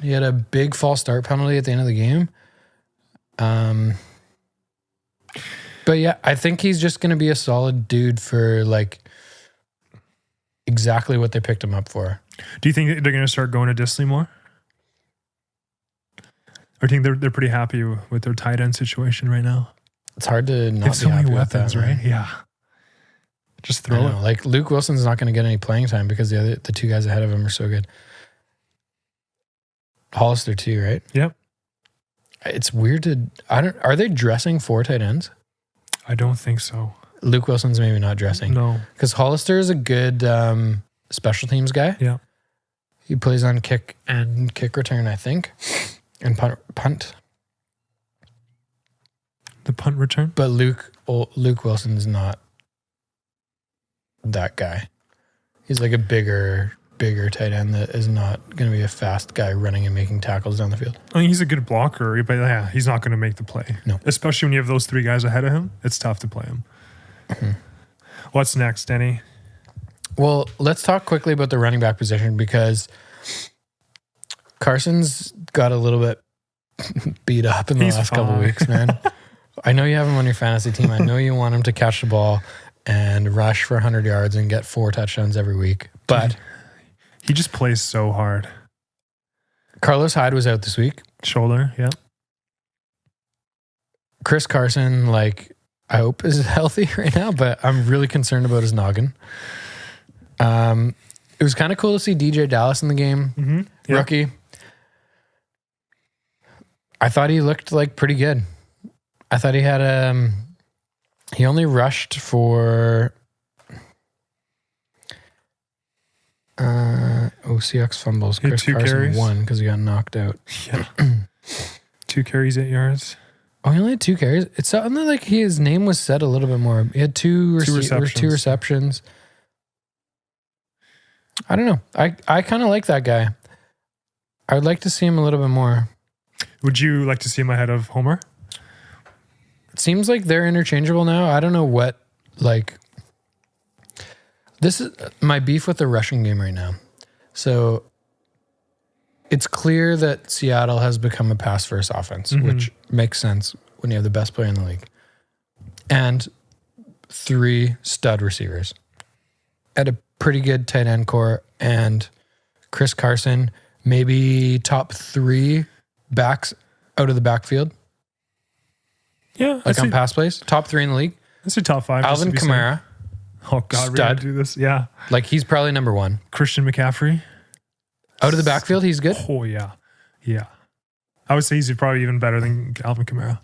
a big false start penalty at the end of the game. But yeah, I think he's just going to be a solid dude for like exactly what they picked him up for. Do you think they're going to start going to Disley more? Or do you think they're pretty happy with their tight end situation right now? It's hard to not they have so be happy many with weapons, that, right? Yeah. Just throw it. Like Luke Wilson's not going to get any playing time because the 2 guys ahead of him are so good. Hollister too, right? Yep. It's weird are they dressing 4 tight ends? I don't think so. Luke Wilson's maybe not dressing. No. Because Hollister is a good special teams guy. Yeah. He plays on kick and kick return, I think. And punt. The punt return? But Luke Wilson's not that guy. He's like a bigger tight end that is not going to be a fast guy running and making tackles down the field. I mean, he's a good blocker, but yeah, he's not going to make the play. No. Especially when you have those 3 guys ahead of him, it's tough to play him. Mm-hmm. What's next, Denny? Well, let's talk quickly about the running back position because Carson's got a little bit beat up in the last couple of weeks, man. I know you have him on your fantasy team. I know you want him to catch the ball. and rush for 100 yards and get 4 touchdowns every week. But he just plays so hard. Carlos Hyde was out this week. Shoulder, yeah. Chris Carson, like, I hope is healthy right now, but I'm really concerned about his noggin. It was kind of cool to see DJ Dallas in the game. Mm-hmm. Yeah. Rookie. I thought he looked like pretty good. I thought he had he only rushed for Seahawks fumbles. Chris Carson carries. won because he got knocked out. Yeah. 2 carries, 8 yards. Oh, he only had 2 carries. It's something like his name was said a little bit more. He had 2 receptions. I don't know. I kind of like that guy. I would like to see him a little bit more. Would you like to see him ahead of Homer? It seems like they're interchangeable now. I don't know what, like, this is my beef with the rushing game right now. So it's clear that Seattle has become a pass-first offense, which makes sense when you have the best player in the league. And 3 stud receivers. At a pretty good tight end core, and Chris Carson, maybe top 3 backs out of the backfield. Yeah. Like on pass plays. Top 3 in the league. That's your top 5. Alvin Kamara. Oh, God, we're going to do this. Yeah. Like, he's probably number 1. Christian McCaffrey. Out of the backfield, he's good? Oh, yeah. Yeah. I would say he's probably even better than Alvin Kamara.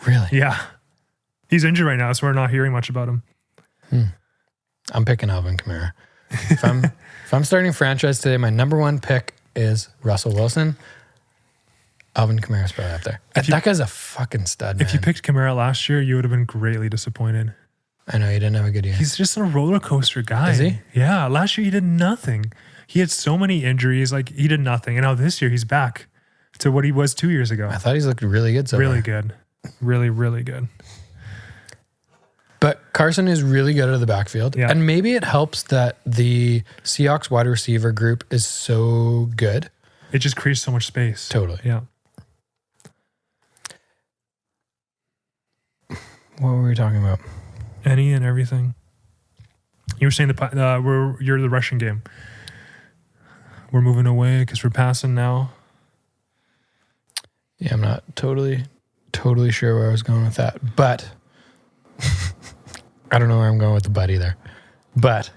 Really? Yeah. He's injured right now, so we're not hearing much about him. I'm picking Alvin Kamara. If I'm starting franchise today, my number 1 pick is Russell Wilson. Alvin Kamara's probably up there. That guy's a fucking stud, man. If you picked Kamara last year, you would have been greatly disappointed. I know, he didn't have a good year. He's just a roller coaster guy. Is he? Yeah. Last year, he did nothing. He had so many injuries. Like, he did nothing. And now this year, he's back to what he was 2 years ago. I thought he's looked really good so Really far. good. Really, really good. But Carson is really good out of the backfield. Yeah. And maybe it helps that the Seahawks wide receiver group is so good. It just creates so much space. Totally. Yeah. What were we talking about? Any and everything. You were saying you're the rushing game. We're moving away because we're passing now. Yeah, I'm not totally sure where I was going with that. But I don't know where I'm going with the butt either. But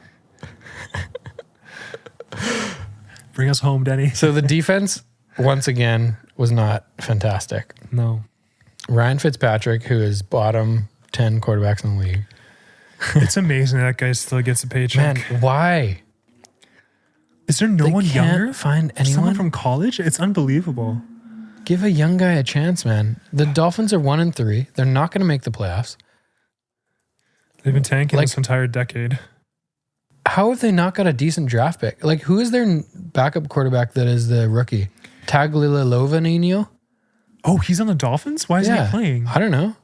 bring us home, Denny. So the defense, once again, was not fantastic. No. Ryan Fitzpatrick, who is bottom 10 quarterbacks in the league. It's amazing that guy still gets a paycheck. Man, why? Is there no one younger? Can't find anyone Someone from college? It's unbelievable. Give a young guy a chance, man. The Dolphins are 1-3. They're not going to make the playoffs. They've been tanking this entire decade. How have they not got a decent draft pick? Like, who is their backup quarterback that is the rookie? Tagliafico? Oh, he's on the Dolphins? Why isn't he playing? I don't know.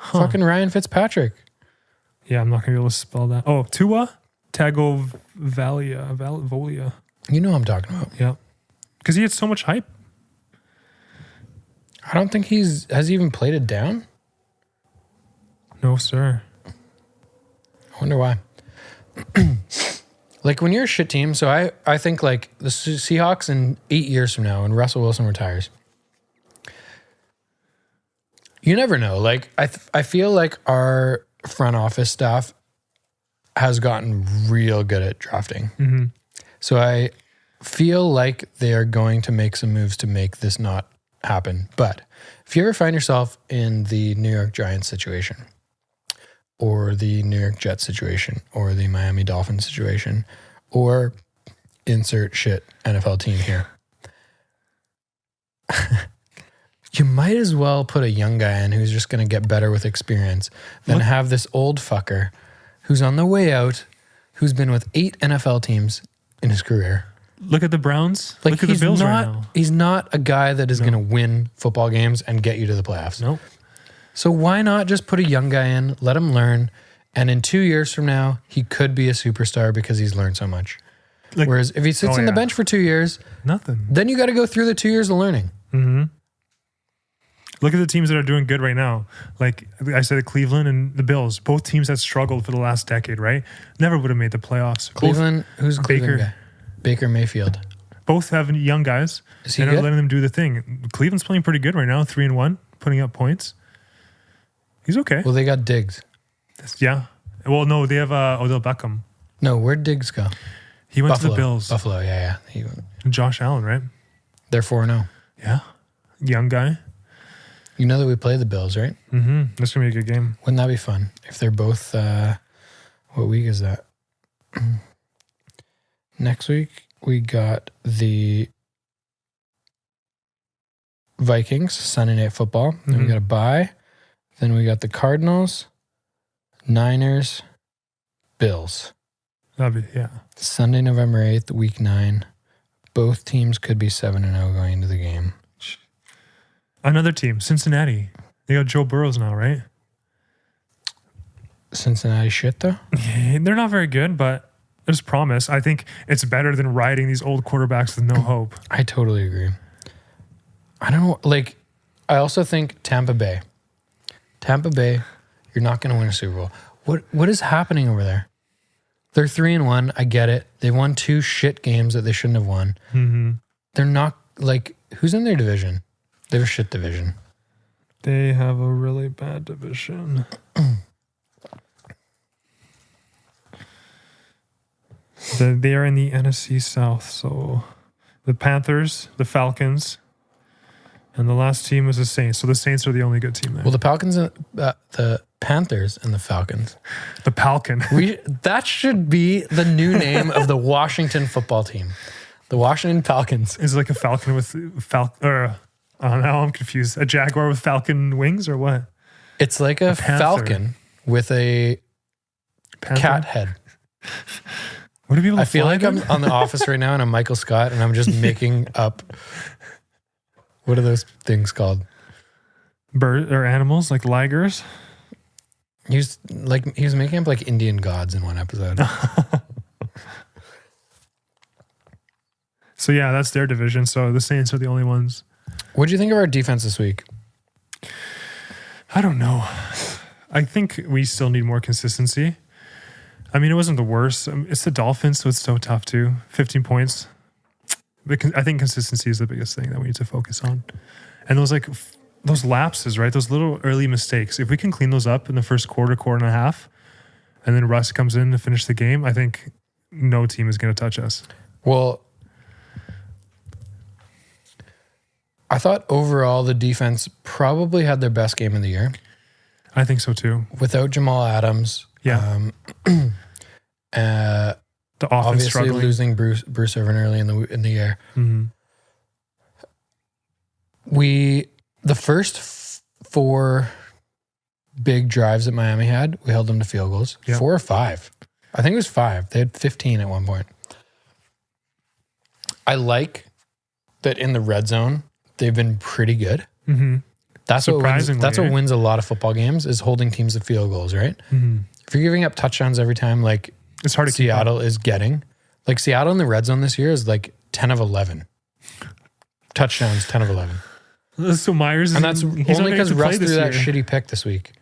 Fucking Ryan Fitzpatrick. Yeah, I'm not going to be able to spell that. Oh, Tua Tagovailoa. You know what I'm talking about. Yeah. Because he had so much hype. I don't think has he even played it down? No, sir. I wonder why. Like, when you're a shit team, so I think like the Seahawks in 8 years from now when Russell Wilson retires, you never know. Like, I feel like our front office staff has gotten real good at drafting. Mm-hmm. So I feel like they are going to make some moves to make this not happen. But if you ever find yourself in the New York Giants situation, or the New York Jets situation, or the Miami Dolphins situation, or insert shit NFL team here, you might as well put a young guy in who's just going to get better with experience than have this old fucker who's on the way out, who's been with 8 NFL teams in his career. Look at the Browns. Like, Look at the Bills right now. He's not a guy that is going to win football games and get you to the playoffs. Nope. So why not just put a young guy in, let him learn, and in 2 years from now, he could be a superstar because he's learned so much. Like, whereas if he sits on the bench for 2 years, nothing. Then you got to go through the 2 years of learning. Mm-hmm. Look at the teams that are doing good right now. Like I said, Cleveland and the Bills, both teams that struggled for the last decade, right? Never would have made the playoffs. Cleveland, who's Cleveland guy? Baker Mayfield. Both have young guys. Is he and good? are letting them do the thing. Cleveland's playing pretty good right now, 3-1, putting up points. He's okay. Well, they got Diggs. Yeah. Well, no, they have Odell Beckham. No, where'd Diggs go? He went Buffalo. to the Bills. Buffalo, yeah. And Josh Allen, right? They're 4-0. Yeah. Young guy. You know that we play the Bills, right? Mm-hmm. That's going to be a good game. Wouldn't that be fun? If they're both, what week is that? Next week, we got the Vikings, Sunday Night Football. Then we got a bye. Then we got the Cardinals, Niners, Bills. That'd be, yeah. Sunday, November 8th, week 9. Both teams could be 7-0 going into the game. Another team, Cincinnati. They got Joe Burrows now, right? Cincinnati shit, though? Yeah, they're not very good, but there's promise. I think it's better than riding these old quarterbacks with no hope. I totally agree. I don't know. Like, I also think Tampa Bay, you're not going to win a Super Bowl. What is happening over there? They're 3-1. I get it. They won 2 shit games that they shouldn't have won. Mm-hmm. They're not, like, who's in their division? They have a shit division. They have a really bad division. They are in the NFC South. So the Panthers, the Falcons, and the last team was the Saints. So the Saints are the only good team there. Well, the Panthers and the Falcons. The Falcon. That should be the new name of the Washington football team. The Washington Falcons. Is it like a falcon with now I'm confused. A jaguar with falcon wings or what? It's like a falcon with a Panther? cat head. Would it be able to I feel fly like then? I'm on The Office right now and I'm Michael Scott and I'm just making up. What are those things called? Bird or animals like ligers? He was making up like Indian gods in one episode. So yeah, that's their division. So the Saints are the only ones. What do you think of our defense this week? I don't know. I think we still need more consistency. I mean, it wasn't the worst. It's the Dolphins, so it's so tough too. 15 points. But I think consistency is the biggest thing that we need to focus on. And those lapses, right? Those little early mistakes. If we can clean those up in the first quarter and a half, and then Russ comes in to finish the game, I think no team is going to touch us. Well, I thought overall the defense probably had their best game of the year. I think so too. Without Jamal Adams. Yeah. The offense obviously struggling. losing Bruce Irvin early in the year. Mm-hmm. The first 4 big drives that Miami had, we held them to field goals. Yep. 4 or 5. I think it was 5. They had 15 at one point. I like that in the red zone, they've been pretty good. Mm-hmm. That's Surprisingly, what wins a lot of football games is holding teams to field goals, right? Mm-hmm. If you're giving up touchdowns every time, like It's hard to keep up. Seattle is getting, like Seattle in the red zone this year is like 10 of 11. Touchdowns, 10 of 11. So Myers, And that's only because Russ threw that shitty pick this week.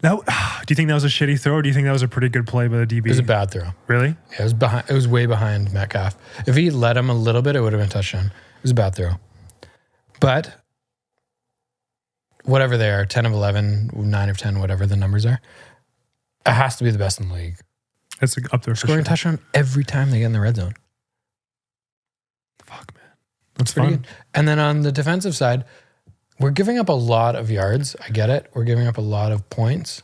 Do you think that was a shitty throw, or do you think that was a pretty good play by the DB? It was a bad throw. Really? Yeah, it was way behind Metcalf. If he let him a little bit, it would have been a touchdown. It was a bad throw. But whatever they are, 10 of 11, 9 of 10, whatever the numbers are, it has to be the best in the league. It's up there for Scoring sure. a touchdown every time they get in the red zone. Fuck, man. That's Pretty fun. good. And then on the defensive side, we're giving up a lot of yards. I get it. We're giving up a lot of points.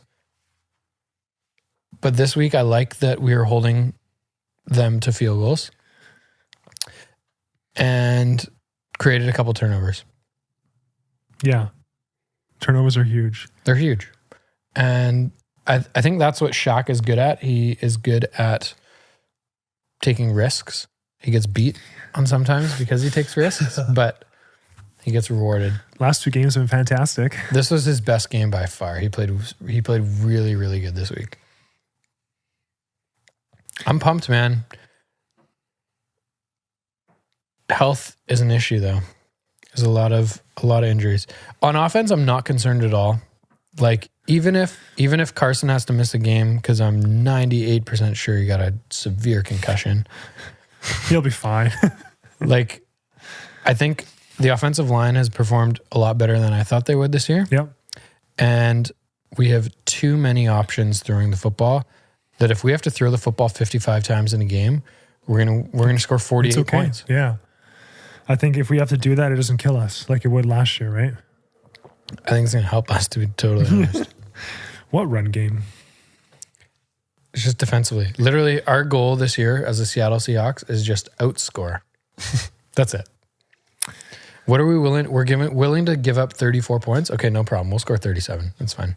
But this week, I like that we are holding them to field goals and created a couple turnovers. Yeah. Turnovers are huge. They're huge. And I think that's what Shaq is good at. He is good at taking risks. He gets beat on sometimes because he takes risks, but he gets rewarded. Last 2 games have been fantastic. This was his best game by far. He played really, really good this week. I'm pumped, man. Health is an issue, though. There's a lot of injuries. On offense, I'm not concerned at all. Like even if Carson has to miss a game, because I'm 98% sure he got a severe concussion, he'll be fine. Like I think the offensive line has performed a lot better than I thought they would this year. Yep. And we have too many options throwing the football that if we have to throw the football 55 times in a game, we're gonna score 48 points. Yeah. I think if we have to do that, it doesn't kill us like it would last year, right? I think it's going to help us, to be totally honest. What run game? It's just defensively. Literally, our goal this year as the Seattle Seahawks is just outscore. That's it. What are we willing? We're willing to give up 34 points? Okay, no problem. We'll score 37. That's fine.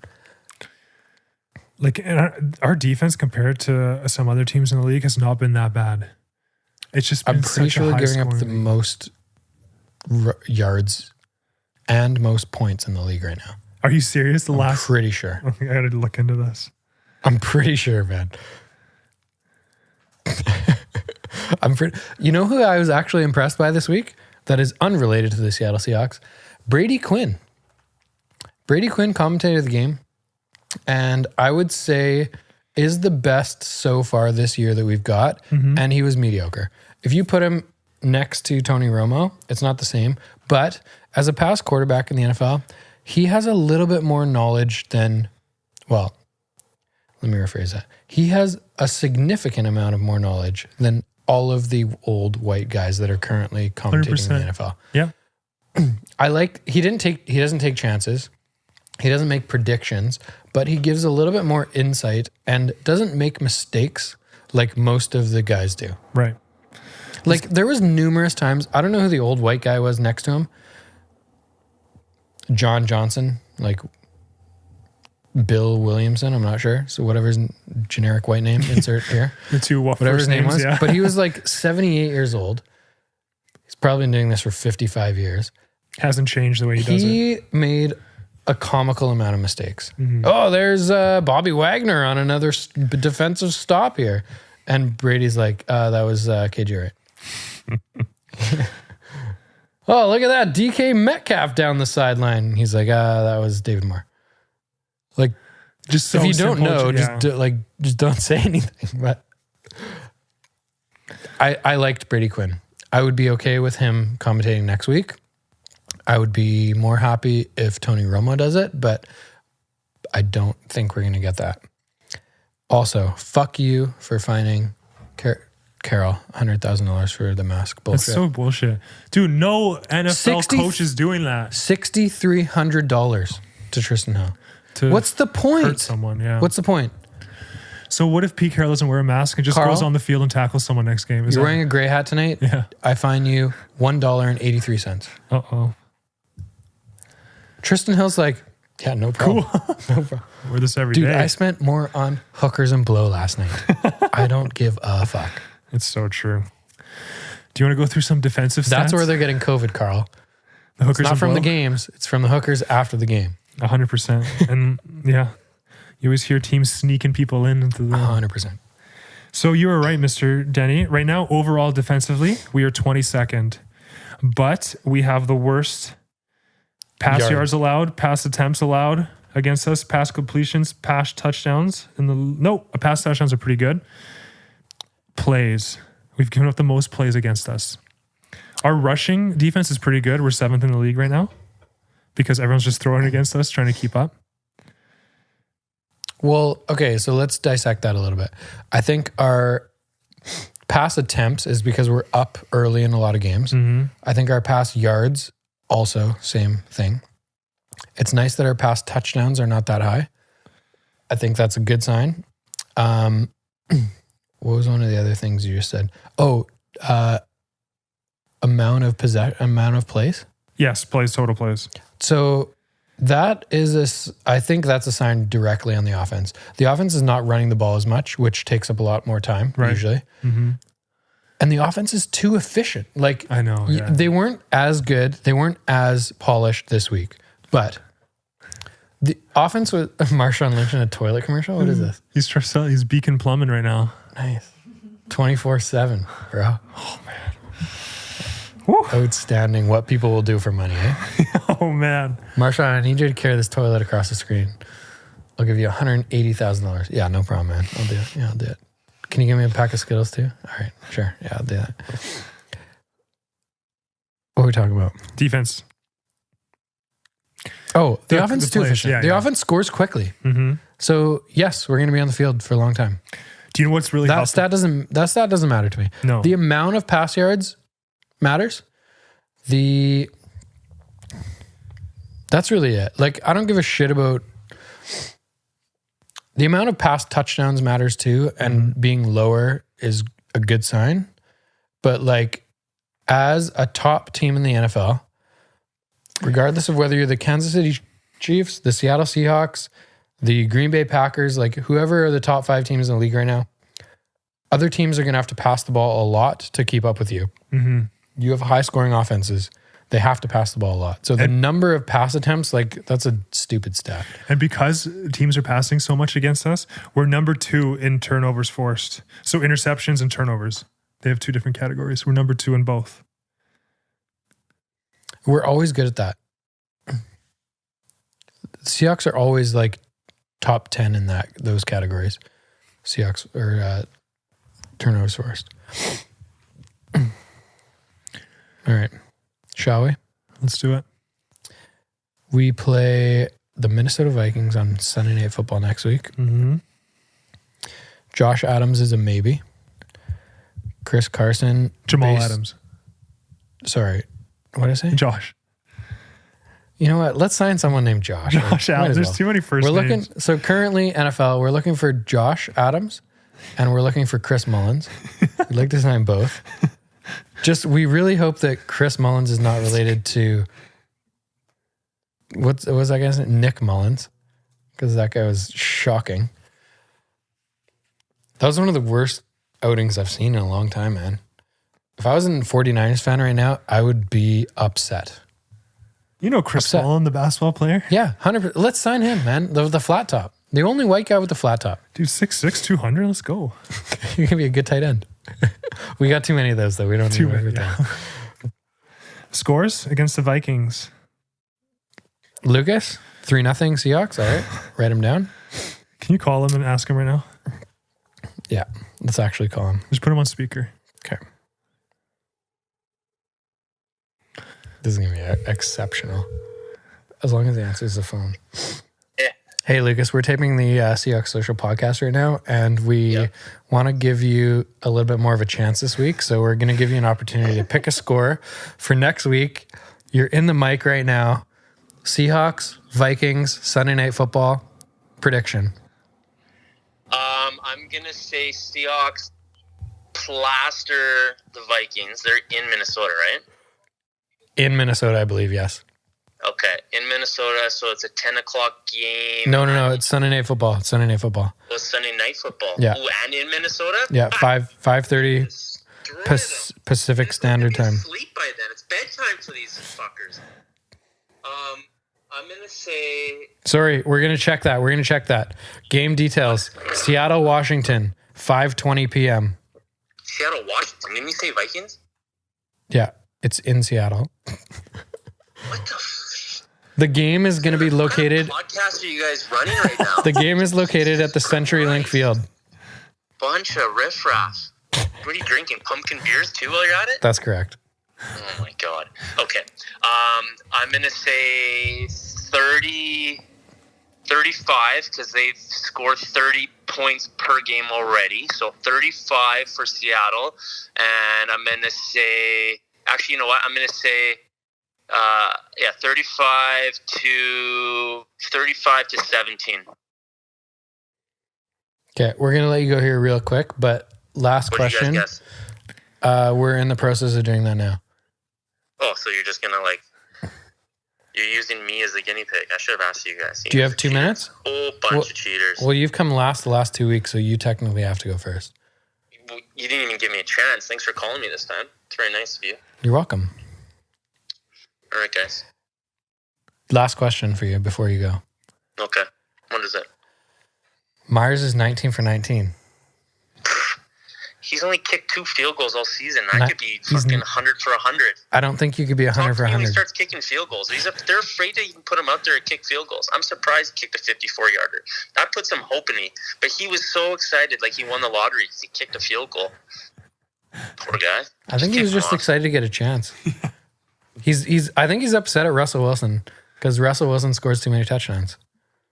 Like our defense compared to some other teams in the league has not been that bad. It's just been I'm pretty sure we're giving up the most yards and most points in the league right now. Are you serious? I'm pretty sure. I got to look into this. I'm pretty sure, man. You know who I was actually impressed by this week? That is unrelated to the Seattle Seahawks. Brady Quinn. Brady Quinn commentated the game, and I would say is the best so far this year that we've got, and he was mediocre. If you put him next to Tony Romo, it's not the same, but as a past quarterback in the NFL, he has a little bit more knowledge than, well, let me rephrase that. He has a significant amount of more knowledge than all of the old white guys that are currently commentating in the NFL. Yeah. He doesn't take chances. He doesn't make predictions, but he gives a little bit more insight and doesn't make mistakes like most of the guys do. Right. Like there was numerous times, I don't know who the old white guy was next to him. John Johnson, like Bill Williamson, I'm not sure. So whatever his generic white name, insert here. The two whatever his name names, was. yeah. But he was like 78 years old. He's probably been doing this for 55 years. Hasn't changed the way he does it. He made a comical amount of mistakes. Oh, there's Bobby Wagner on another defensive stop here. And Brady's like, that was KJ Wright. Oh, look at that. DK Metcalf down the sideline. He's like, that was David Moore. Like, just so if you don't know, yeah. just don't say anything. But I liked Brady Quinn. I would be okay with him commentating next week. I would be more happy if Tony Romo does it, but I don't think we're going to get that. Also, fuck you for fining Carol $100,000 for the mask bullshit. That's so bullshit. Dude, no NFL coach is doing that. $6,300 to Trysten Hill. What's the point? Hurt someone, yeah. What's the point? So what if Pete Carroll doesn't wear a mask and just goes on the field and tackles someone next game? You're wearing a gray hat tonight? Yeah. I fine you $1.83. Uh-oh. Trysten Hill's like, yeah, no problem. Cool. No problem. Wear this every Dude, day. I spent more on hookers and blow last night. I don't give a fuck. It's so true. Do you want to go through some defensive stats? That's where they're getting COVID, Carl. The hookers it's not and from blow? the games. It's from the hookers after the game. 100%. And yeah, you always hear teams sneaking people into the... 100%. So you were right, Mr. Denny. Right now, overall defensively, we are 22nd. But we have the worst pass yards allowed, pass attempts allowed against us, pass completions, pass touchdowns. Pass touchdowns are pretty good. Plays. We've given up the most plays against us. Our rushing defense is pretty good. We're 7th in the league right now because everyone's just throwing against us, trying to keep up. Well, okay, so let's dissect that a little bit. I think our pass attempts is because we're up early in a lot of games. I think our pass yards, also same thing. It's nice that our pass touchdowns are not that high. I think that's a good sign. What was one of the other things you just said? Oh, amount of plays? Yes, total plays. So that is I think that's a sign directly on the offense. The offense is not running the ball as much, which takes up a lot more time usually. And the offense is too efficient. Like I know. Yeah. They weren't as good. They weren't as polished this week. But the offense was Marshawn Lynch in a toilet commercial. What is this? He's Beacon Plumbing right now. Nice. 24/7, bro. Oh man. Woo. Outstanding. What people will do for money, eh? Oh, man. Marshawn, I need you to carry this toilet across the screen. I'll give you $180,000. Yeah, no problem, man. I'll do it. Yeah, I'll do it. Can you give me a pack of Skittles too? All right, sure. Yeah, I'll do that. What are we talking about? Defense. Oh, the offense is too efficient. Yeah, the offense scores quickly. Mm-hmm. So yes, we're going to be on the field for a long time. Do you know what's really that stat doesn't matter to me. No. The amount of pass yards matters. That's really it. Like, I don't give a shit about the amount of pass touchdowns matters too, and being lower is a good sign. But like, as a top team in the NFL, regardless of whether you're the Kansas City Chiefs, the Seattle Seahawks, the Green Bay Packers, like whoever are the top 5 teams in the league right now, other teams are going to have to pass the ball a lot to keep up with you. Mm-hmm. You have high scoring offenses. They have to pass the ball a lot. So the number of pass attempts, like, that's a stupid stat. And because teams are passing so much against us, we're number 2 in turnovers forced. So interceptions and turnovers. They have 2 different categories. We're number 2 in both. We're always good at that. The Seahawks are always like top 10 in those categories. Seahawks or turnovers forced. All right. Shall we? Let's do it. We play the Minnesota Vikings on Sunday Night Football next week. Mm-hmm. Josh Adams is a maybe. Chris Carson. Jamal Adams. Sorry. What did I say? Josh. You know what? Let's sign someone named Josh. Josh Adams. There's too many first names. So currently NFL, we're looking for Josh Adams and we're looking for Chris Mullins. We'd like to sign both. We really hope that Chris Mullins is not related to what was that guy's name? Nick Mullins, because that guy was shocking. That was one of the worst outings I've seen in a long time, man. If I was a 49ers fan right now, I would be upset. You know Chris Mullins, the basketball player? Yeah, 100%. Let's sign him, man. The flat top. The only white guy with the flat top. Dude, 6'6", 200, let's go. You're going to be a good tight end. We got too many of those, though. We don't need everything. Yeah. Scores against the Vikings. Lucas, 3-0 Seahawks. All right. Write him down. Can you call him and ask him right now? Yeah. Let's actually call him. Just put him on speaker. Okay. This is going to be exceptional. As long as he answers the phone. Yeah. Hey, Lucas, we're taping the Seahawks Social podcast right now, and we want to give you a little bit more of a chance this week. So we're going to give you an opportunity to pick a score for next week. You're in the mic right now. Seahawks, Vikings, Sunday Night Football. Prediction. I'm going to say Seahawks plaster the Vikings. They're in Minnesota, right? In Minnesota, I believe, yes. Okay, in Minnesota, so it's a 10 o'clock game. No. It's Sunday Night Football. It's Sunday Night Football. Oh, Sunday Night Football. Yeah. Ooh, and in Minnesota? Yeah, 5:30 Pacific Standard Time. Sleep by then. It's bedtime for these fuckers. I'm going to say... Sorry, we're going to check that. Game details. Seattle, Washington, 5:20 p.m. Seattle, Washington. Didn't you say Vikings? Yeah, it's in Seattle. What the The game is going to be located... What kind of podcast are you guys running right now? The game is located at the CenturyLink Field. Bunch of riffraff. What are you drinking? Pumpkin beers too while you're at it? That's correct. Oh my God. Okay. I'm going to say 30, 35 because they've scored 30 points per game already. So 35 for Seattle. And I'm going to say, actually, you know what? I'm going to say, 35 to 17. Okay, we're going to let you go here real quick, but last question. What do you guys guess? We're in the process of doing that now. Oh, so you're just going to you're using me as a guinea pig. I should have asked you guys. Do you have 2 minutes? Whole bunch of cheaters. Well, you've come last the last 2 weeks, so you technically have to go first. You didn't even give me a chance. Thanks for calling me this time. It's very nice of you. You're welcome. All right, guys. Last question for you before you go. Okay. What is it? Myers is 19 for 19. He's only kicked 2 field goals all season. I could be fucking 100 for 100. I don't think you could be 100 for 100. When he starts kicking field goals, they're afraid to even put him out there and kick field goals. I'm surprised he kicked a 54-yarder. That put some hope in me. But he was so excited, like he won the lottery because he kicked a field goal. Poor guy. I think he was just excited to get a chance. I think he's upset at Russell Wilson because Russell Wilson scores too many touchdowns.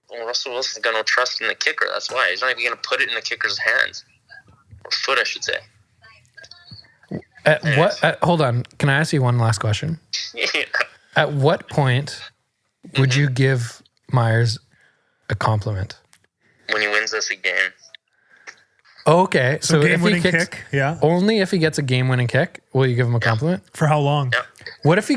Well, Russell Wilson's got no trust in the kicker. That's why. He's not even going to put it in the kicker's hands. Or foot, I should say. Hold on. Can I ask you one last question? Yeah. At what point would you give Myers a compliment? When he wins us a game. Okay. So if game-winning he kicks, kick, yeah. only if he gets a game-winning kick, will you give him a compliment? For how long? Yeah. What if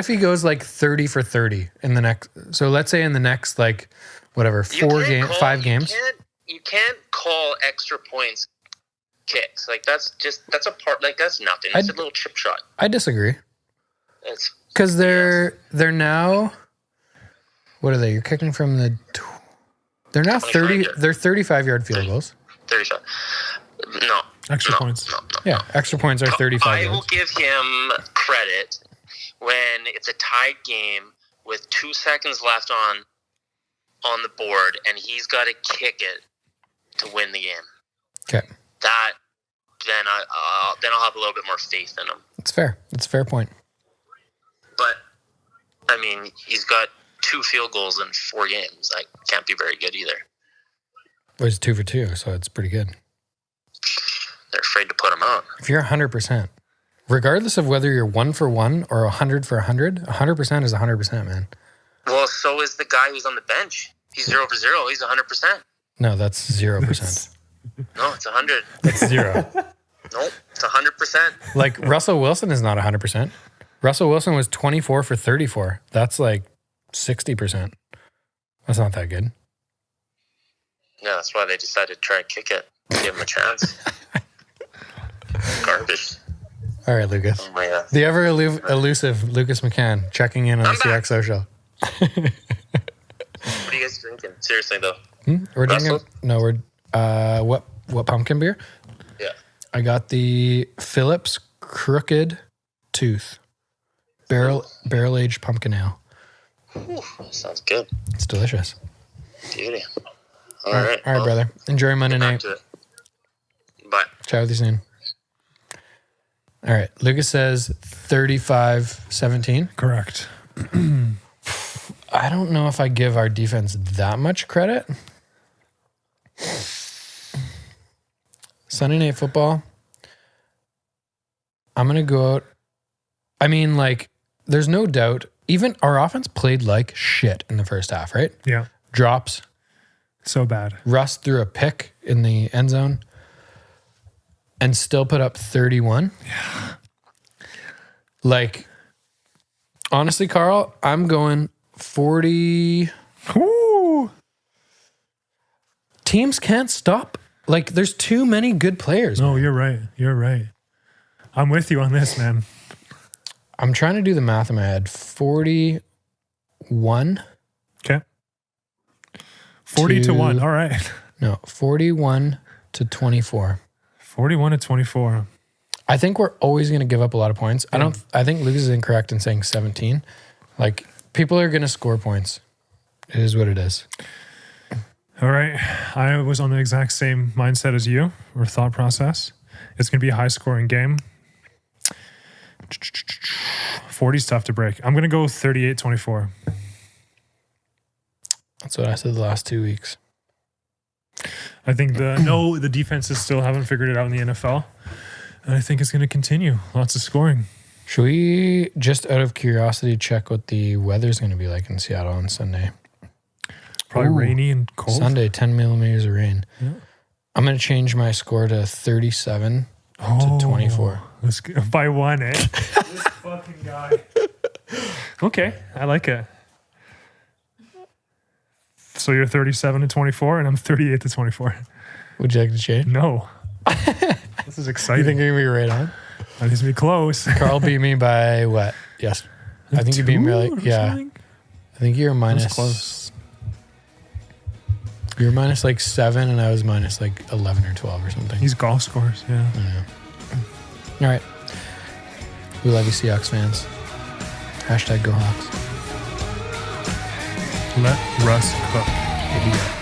he goes like 30 for 30 in the next? So let's say in the next like whatever 5 games. You can't call extra points kicks. Like that's a part. Like that's nothing. It's a little chip shot. I disagree. It's because they're now. What are they? You're kicking from the. They're now 30. They're 35-yard field goals. 35. No. Extra points. No. Yeah, extra points are 35 I yards. will give him credit when it's a tied game with 2 seconds left on the board, and he's got to kick it to win the game. Okay. Then I'll have a little bit more faith in him. It's fair. It's a fair point. But I mean, he's got 2 field goals in 4 games. That can't be very good either. Well, it's 2 for 2, so it's pretty good. They're afraid to put him out. If you're 100%, regardless of whether you're 1 for 1 or 100 for 100, 100% is 100%, man. Well, so is the guy who's on the bench. He's 0 for 0. He's 100%. No, that's 0%. No, it's 100. That's 0. Nope, it's 100%. Like Russell Wilson is not 100%. Russell Wilson was 24 for 34. That's like 60%. That's not that good. Yeah, that's why they decided to try and kick it. Give him a chance. Garbage. All right, Lucas. Oh my God. The ever elusive Lucas McCann checking in on Seahawks Social. What are you guys drinking? Seriously, though. We're Russell? drinking. No, we're what pumpkin beer? Yeah. I got the Phillips Crooked Tooth barrel aged pumpkin ale. Ooh, sounds good. It's delicious. Beauty. All right, well, brother. Enjoy Monday night. Bye. Chat with you soon. All right. Lucas says 35-17. Correct. I don't know if I give our defense that much credit. Sunday Night Football. I'm going to go out. I mean, like, there's no doubt. Even our offense played like shit in the first half, right? Yeah. Drops. So bad. Russ threw a pick in the end zone and still put up 31. Yeah. Like, honestly, Carl, I'm going 40. Woo! Teams can't stop. Like, there's too many good players. No, you're right. You're right. I'm with you on this, man. I'm trying to do the math in my head. 41. Okay. 40 to 1. All right. No, 41 to 24. 41 to 24. I think we're always going to give up a lot of points. I think Lucas is incorrect in saying 17. Like, people are going to score points. It is what it is. All right. I was on the exact same mindset as you, or thought process. It's going to be a high-scoring game. 40's tough to break. I'm going to go 38-24. That's what I said the last 2 weeks. I think the defenses still haven't figured it out in the NFL. And I think it's going to continue. Lots of scoring. Should we, just out of curiosity, check what the weather's going to be like in Seattle on Sunday? Probably rainy and cold. Sunday, 10 millimeters of rain. Yeah. I'm going to change my score to 37 to 24. By 1, eh? This fucking guy. Okay, I like it. So you're 37 to 24, and I'm 38 to 24. Would you like to change? No. This is You exciting. think you're going to be right on? That needs to be close. Carl beat me by what? Yes. I think you beat me by, like, yeah. Something? I think you're minus. That's close. You were minus like 7, and I was minus like 11 or 12 or something. These golf scores, yeah. All right. We love you, Seahawks fans. #GoHawks. Let Russ cook. Idiot.